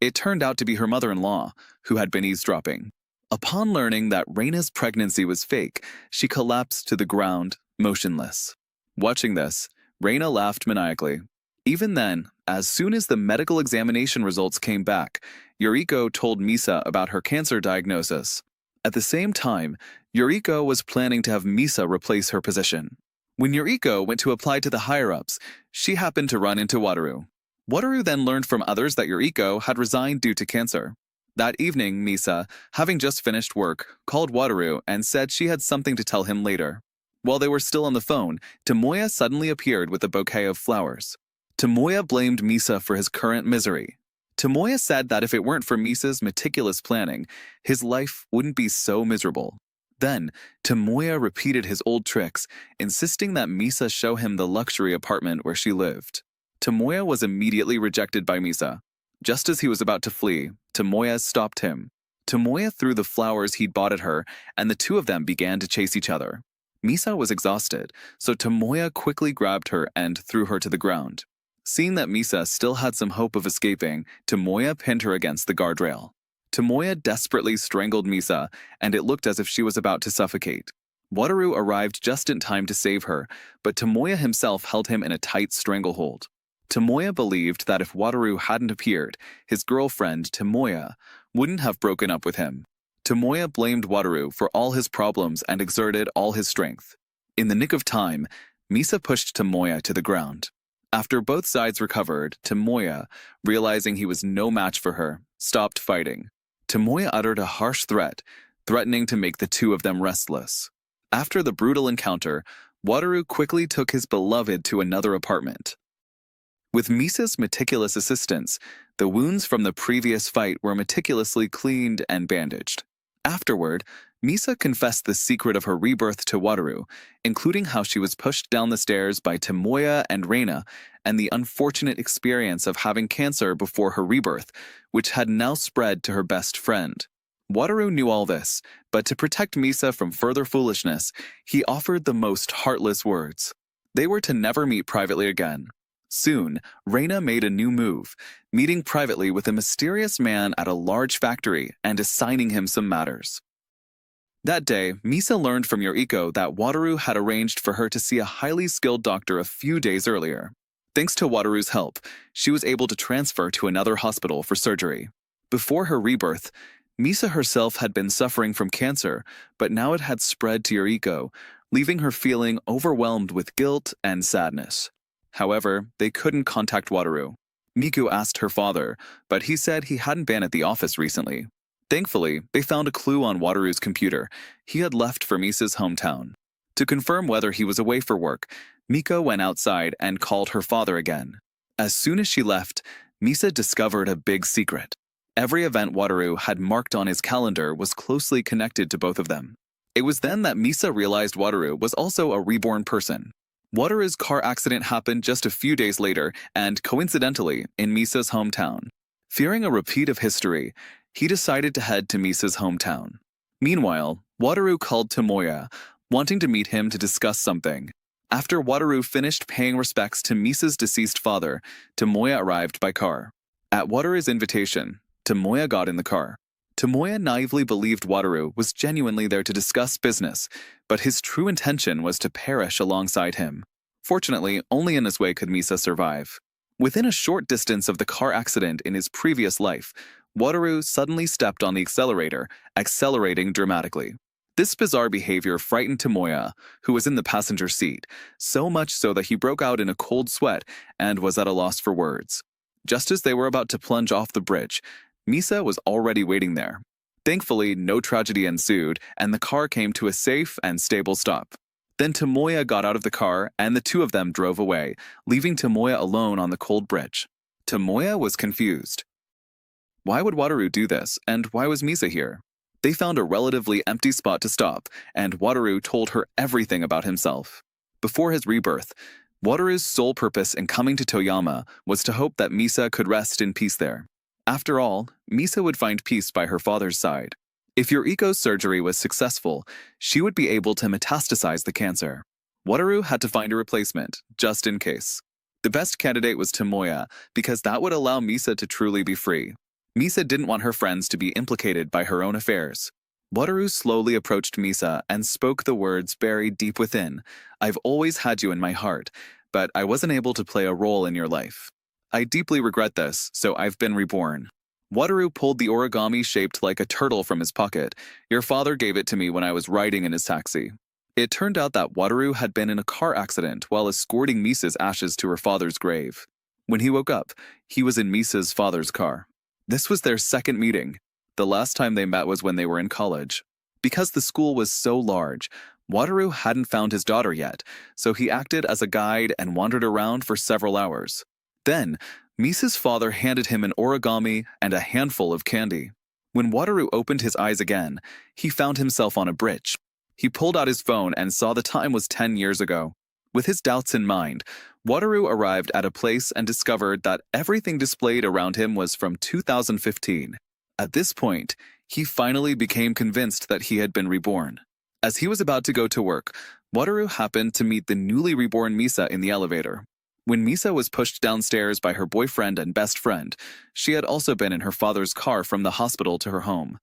It turned out to be her mother-in-law, who had been eavesdropping. Upon learning that Reina's pregnancy was fake, she collapsed to the ground, motionless. Watching this, Reina laughed maniacally. Even then, as soon as the medical examination results came back, Yuriko told Misa about her cancer diagnosis. At the same time, Yuriko was planning to have Misa replace her position. When Yuriko went to apply to the higher-ups, she happened to run into Wataru. Wataru then learned from others that Yuriko had resigned due to cancer. That evening, Misa, having just finished work, called Wataru and said she had something to tell him later. While they were still on the phone, Tomoya suddenly appeared with a bouquet of flowers. Tomoya blamed Misa for his current misery. Tomoya said that if it weren't for Misa's meticulous planning, his life wouldn't be so miserable. Then, Tomoya repeated his old tricks, insisting that Misa show him the luxury apartment where she lived. Tomoya was immediately rejected by Misa. Just as he was about to flee, Tomoya stopped him. Tomoya threw the flowers he'd bought at her, and the two of them began to chase each other. Misa was exhausted, so Tomoya quickly grabbed her and threw her to the ground. Seeing that Misa still had some hope of escaping, Tomoya pinned her against the guardrail. Tomoya desperately strangled Misa, and it looked as if she was about to suffocate. Wataru arrived just in time to save her, but Tomoya himself held him in a tight stranglehold. Tomoya believed that if Wataru hadn't appeared, his girlfriend, Tomoya, wouldn't have broken up with him. Tomoya blamed Wataru for all his problems and exerted all his strength. In the nick of time, Misa pushed Tomoya to the ground. After both sides recovered, Tomoya, realizing he was no match for her, stopped fighting. Tomoya uttered a harsh threat, threatening to make the two of them restless. After the brutal encounter, Wataru quickly took his beloved to another apartment. With Misa's meticulous assistance, the wounds from the previous fight were meticulously cleaned and bandaged. Afterward, Misa confessed the secret of her rebirth to Wataru, including how she was pushed down the stairs by Tomoya and Raina, and the unfortunate experience of having cancer before her rebirth, which had now spread to her best friend. Wataru knew all this, but to protect Misa from further foolishness, he offered the most heartless words. They were to never meet privately again. Soon, Raina made a new move, meeting privately with a mysterious man at a large factory and assigning him some matters. That day, Misa learned from Yoriko that Wataru had arranged for her to see a highly skilled doctor a few days earlier. Thanks to Wataru's help, she was able to transfer to another hospital for surgery. Before her rebirth, Misa herself had been suffering from cancer, but now it had spread to Yoriko, leaving her feeling overwhelmed with guilt and sadness. However, they couldn't contact Wataru. Miku asked her father, but he said he hadn't been at the office recently. Thankfully, they found a clue on Wataru's computer. He had left for Misa's hometown. To confirm whether he was away for work, Miko went outside and called her father again. As soon as she left, Misa discovered a big secret. Every event Wataru had marked on his calendar was closely connected to both of them. It was then that Misa realized Wataru was also a reborn person. Wataru's car accident happened just a few days later and, coincidentally, in Misa's hometown. Fearing a repeat of history, he decided to head to Misa's hometown. Meanwhile, Wataru called Tomoya, wanting to meet him to discuss something. After Wataru finished paying respects to Misa's deceased father, Tomoya arrived by car. At Wataru's invitation, Tomoya got in the car. Tomoya naively believed Wataru was genuinely there to discuss business, but his true intention was to perish alongside him. Fortunately, only in this way could Misa survive. Within a short distance of the car accident in his previous life, Wataru suddenly stepped on the accelerator, accelerating dramatically. This bizarre behavior frightened Tomoya, who was in the passenger seat, so much so that he broke out in a cold sweat and was at a loss for words. Just as they were about to plunge off the bridge, Misa was already waiting there. Thankfully, no tragedy ensued, and the car came to a safe and stable stop. Then Tomoya got out of the car, and the two of them drove away, leaving Tomoya alone on the cold bridge. Tomoya was confused. Why would Wataru do this, and why was Misa here? They found a relatively empty spot to stop, and Wataru told her everything about himself. Before his rebirth, Wataru's sole purpose in coming to Toyama was to hope that Misa could rest in peace there. After all, Misa would find peace by her father's side. If Yoriko's surgery was successful, she would be able to metastasize the cancer. Wataru had to find a replacement, just in case. The best candidate was Tomoya, because that would allow Misa to truly be free. Misa didn't want her friends to be implicated by her own affairs. Wataru slowly approached Misa and spoke the words buried deep within. "I've always had you in my heart, but I wasn't able to play a role in your life. I deeply regret this, so I've been reborn." Wataru pulled the origami shaped like a turtle from his pocket. "Your father gave it to me when I was riding in his taxi." It turned out that Wataru had been in a car accident while escorting Misa's ashes to her father's grave. When he woke up, he was in Misa's father's car. This was their second meeting. The last time they met was when they were in college. Because the school was so large, Wataru hadn't found his daughter yet, so he acted as a guide and wandered around for several hours. Then, Misa's father handed him an origami and a handful of candy. When Wataru opened his eyes again, he found himself on a bridge. He pulled out his phone and saw the time was 10 years ago. With his doubts in mind, Wataru arrived at a place and discovered that everything displayed around him was from 2015. At this point, he finally became convinced that he had been reborn. As he was about to go to work, Wataru happened to meet the newly reborn Misa in the elevator. When Misa was pushed downstairs by her boyfriend and best friend, she had also been in her father's car from the hospital to her home.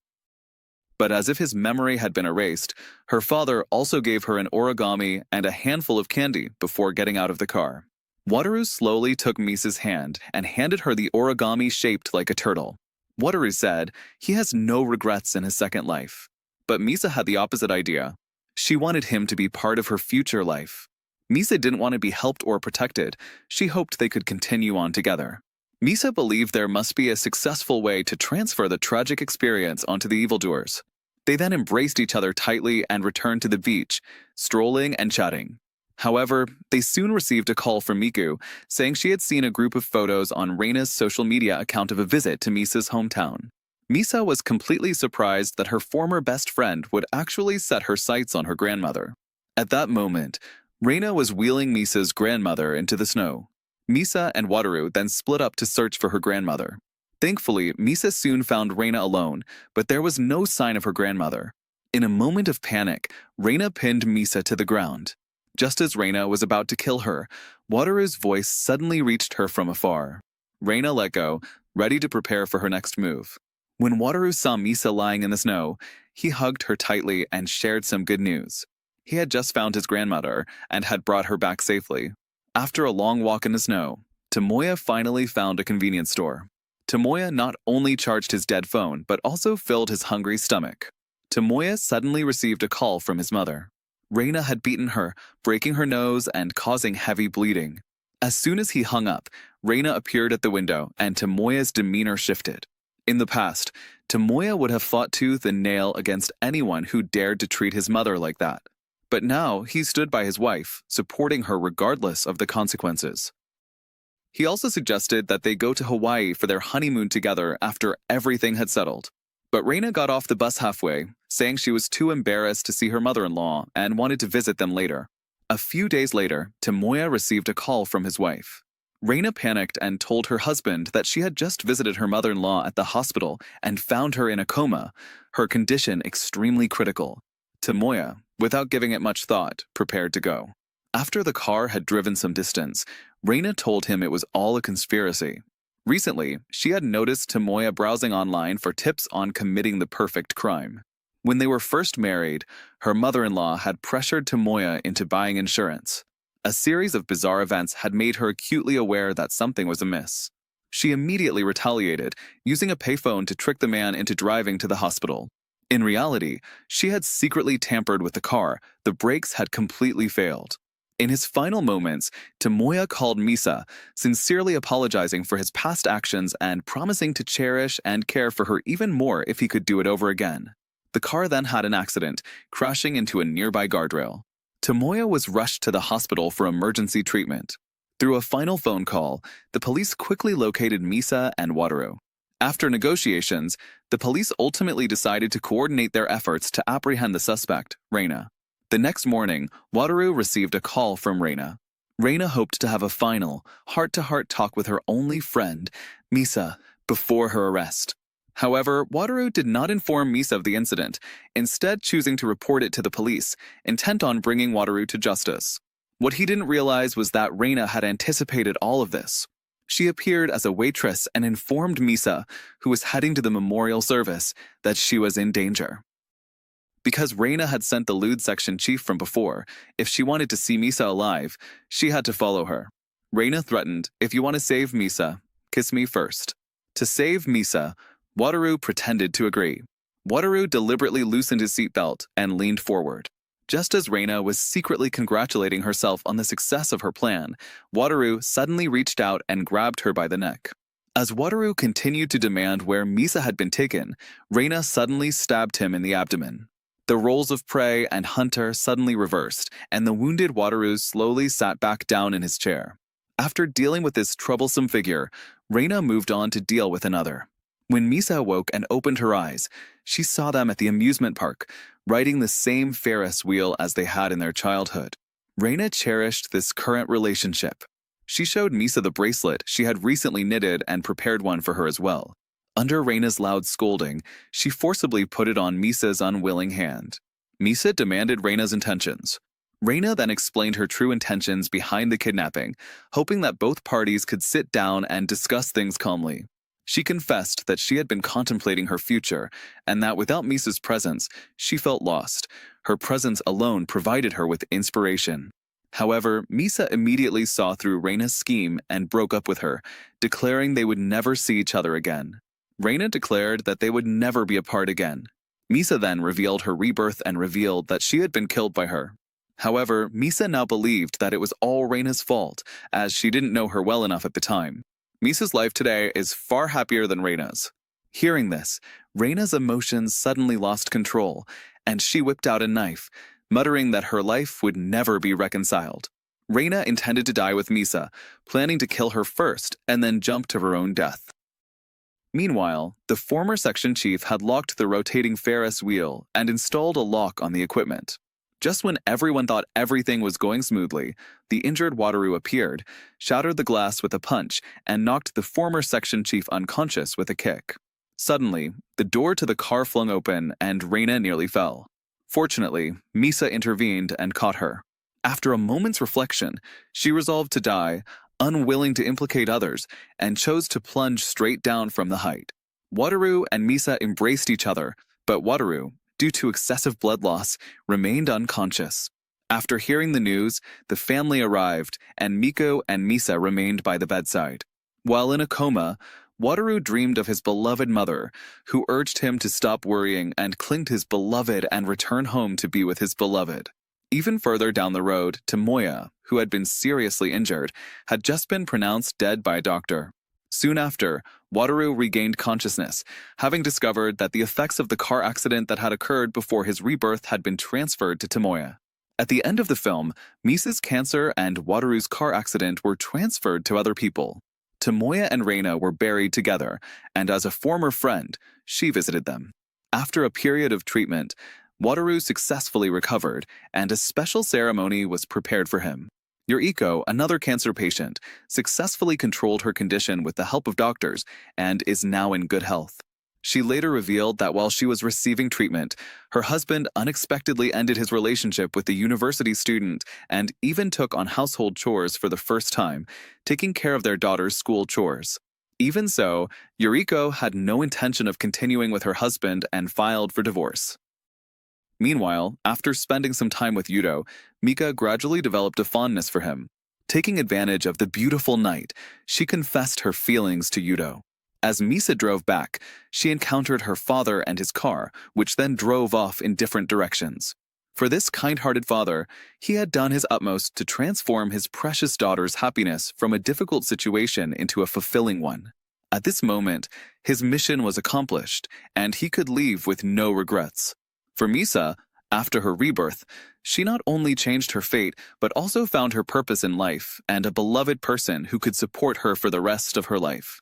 But as if his memory had been erased, her father also gave her an origami and a handful of candy before getting out of the car. Wataru slowly took Misa's hand and handed her the origami shaped like a turtle. Wataru said he has no regrets in his second life. But Misa had the opposite idea. She wanted him to be part of her future life. Misa didn't want to be helped or protected. She hoped they could continue on together. Misa believed there must be a successful way to transfer the tragic experience onto the evildoers. They then embraced each other tightly and returned to the beach, strolling and chatting. However, they soon received a call from Miku, saying she had seen a group of photos on Reina's social media account of a visit to Misa's hometown. Misa was completely surprised that her former best friend would actually set her sights on her grandmother. At that moment, Raina was wheeling Misa's grandmother into the snow. Misa and Wataru then split up to search for her grandmother. Thankfully, Misa soon found Raina alone, but there was no sign of her grandmother. In a moment of panic, Raina pinned Misa to the ground. Just as Raina was about to kill her, Wataru's voice suddenly reached her from afar. Raina let go, ready to prepare for her next move. When Wataru saw Misa lying in the snow, he hugged her tightly and shared some good news. He had just found his grandmother and had brought her back safely. After a long walk in the snow, Tomoya finally found a convenience store. Tomoya not only charged his dead phone, but also filled his hungry stomach. Tomoya suddenly received a call from his mother. Raina had beaten her, breaking her nose and causing heavy bleeding. As soon as he hung up, Raina appeared at the window and Tomoya's demeanor shifted. In the past, Tomoya would have fought tooth and nail against anyone who dared to treat his mother like that. But now he stood by his wife, supporting her regardless of the consequences. He also suggested that they go to Hawaii for their honeymoon together after everything had settled. But Raina got off the bus halfway, saying she was too embarrassed to see her mother-in-law and wanted to visit them later. A few days later, Tomoya received a call from his wife. Raina panicked and told her husband that she had just visited her mother-in-law at the hospital and found her in a coma, her condition extremely critical. Tomoya, without giving it much thought, prepared to go. After the car had driven some distance, Raina told him it was all a conspiracy. Recently, she had noticed Tomoya browsing online for tips on committing the perfect crime. When they were first married, her mother-in-law had pressured Tomoya into buying insurance. A series of bizarre events had made her acutely aware that something was amiss. She immediately retaliated, using a payphone to trick the man into driving to the hospital. In reality, she had secretly tampered with the car. The brakes had completely failed. In his final moments, Tomoya called Misa, sincerely apologizing for his past actions and promising to cherish and care for her even more if he could do it over again. The car then had an accident, crashing into a nearby guardrail. Tomoya was rushed to the hospital for emergency treatment. Through a final phone call, the police quickly located Misa and Wataru. After negotiations, the police ultimately decided to coordinate their efforts to apprehend the suspect, Raina. The next morning, Wataru received a call from Raina. Raina hoped to have a final, heart-to-heart talk with her only friend, Misa, before her arrest. However, Wataru did not inform Misa of the incident, instead choosing to report it to the police, intent on bringing Wataru to justice. What he didn't realize was that Raina had anticipated all of this. She appeared as a waitress and informed Misa, who was heading to the memorial service, that she was in danger. Because Raina had sent the lewd section chief from before, if she wanted to see Misa alive, she had to follow her. Raina threatened, "If you want to save Misa, kiss me first." To save Misa, Wataru pretended to agree. Wataru deliberately loosened his seatbelt and leaned forward. Just as Raina was secretly congratulating herself on the success of her plan, Wataru suddenly reached out and grabbed her by the neck. As Wataru continued to demand where Misa had been taken, Reina suddenly stabbed him in the abdomen. The roles of prey and hunter suddenly reversed, and the wounded Wataru slowly sat back down in his chair. After dealing with this troublesome figure, Reina moved on to deal with another. When Misa awoke and opened her eyes, she saw them at the amusement park, riding the same Ferris wheel as they had in their childhood. Reina cherished this current relationship. She showed Misa the bracelet she had recently knitted and prepared one for her as well. Under Reina's loud scolding, she forcibly put it on Misa's unwilling hand. Misa demanded Reina's intentions. Reina then explained her true intentions behind the kidnapping, hoping that both parties could sit down and discuss things calmly. She confessed that she had been contemplating her future, and that without Misa's presence, she felt lost. Her presence alone provided her with inspiration. However, Misa immediately saw through Reina's scheme and broke up with her, declaring they would never see each other again. Reina declared that they would never be apart again. Misa then revealed her rebirth and revealed that she had been killed by her. However, Misa now believed that it was all Reina's fault, as she didn't know her well enough at the time. Misa's life today is far happier than Reina's. Hearing this, Reina's emotions suddenly lost control, and she whipped out a knife, muttering that her life would never be reconciled. Reina intended to die with Misa, planning to kill her first and then jump to her own death. Meanwhile, the former section chief had locked the rotating Ferris wheel and installed a lock on the equipment. Just when everyone thought everything was going smoothly, the injured Wataru appeared, shattered the glass with a punch, and knocked the former section chief unconscious with a kick. Suddenly, the door to the car flung open and Reina nearly fell. Fortunately, Misa intervened and caught her. After a moment's reflection, she resolved to die, unwilling to implicate others, and chose to plunge straight down from the height. Wataru and Misa embraced each other, but Wataru, due to excessive blood loss, remained unconscious. After hearing the news, the family arrived, and Miko and Misa remained by the bedside. While in a coma, Wataru dreamed of his beloved mother, who urged him to stop worrying and cling to his beloved and return home to be with his beloved. Even further down the road, Tomoya, who had been seriously injured, had just been pronounced dead by a doctor. Soon after, Wataru regained consciousness, having discovered that the effects of the car accident that had occurred before his rebirth had been transferred to Tomoya. At the end of the film, Misa's cancer and Wataru's car accident were transferred to other people. Tomoya and Reina were buried together, and as a former friend, she visited them. After a period of treatment, Wataru successfully recovered, and a special ceremony was prepared for him. Yuriko, another cancer patient, successfully controlled her condition with the help of doctors and is now in good health. She later revealed that while she was receiving treatment, her husband unexpectedly ended his relationship with the university student and even took on household chores for the first time, taking care of their daughter's school chores. Even so, Yuriko had no intention of continuing with her husband and filed for divorce. Meanwhile, after spending some time with Yudo, Mika gradually developed a fondness for him. Taking advantage of the beautiful night, she confessed her feelings to Yudo. As Misa drove back, she encountered her father and his car, which then drove off in different directions. For this kind-hearted father, he had done his utmost to transform his precious daughter's happiness from a difficult situation into a fulfilling one. At this moment, his mission was accomplished, and he could leave with no regrets. For Misa, after her rebirth, she not only changed her fate, but also found her purpose in life and a beloved person who could support her for the rest of her life.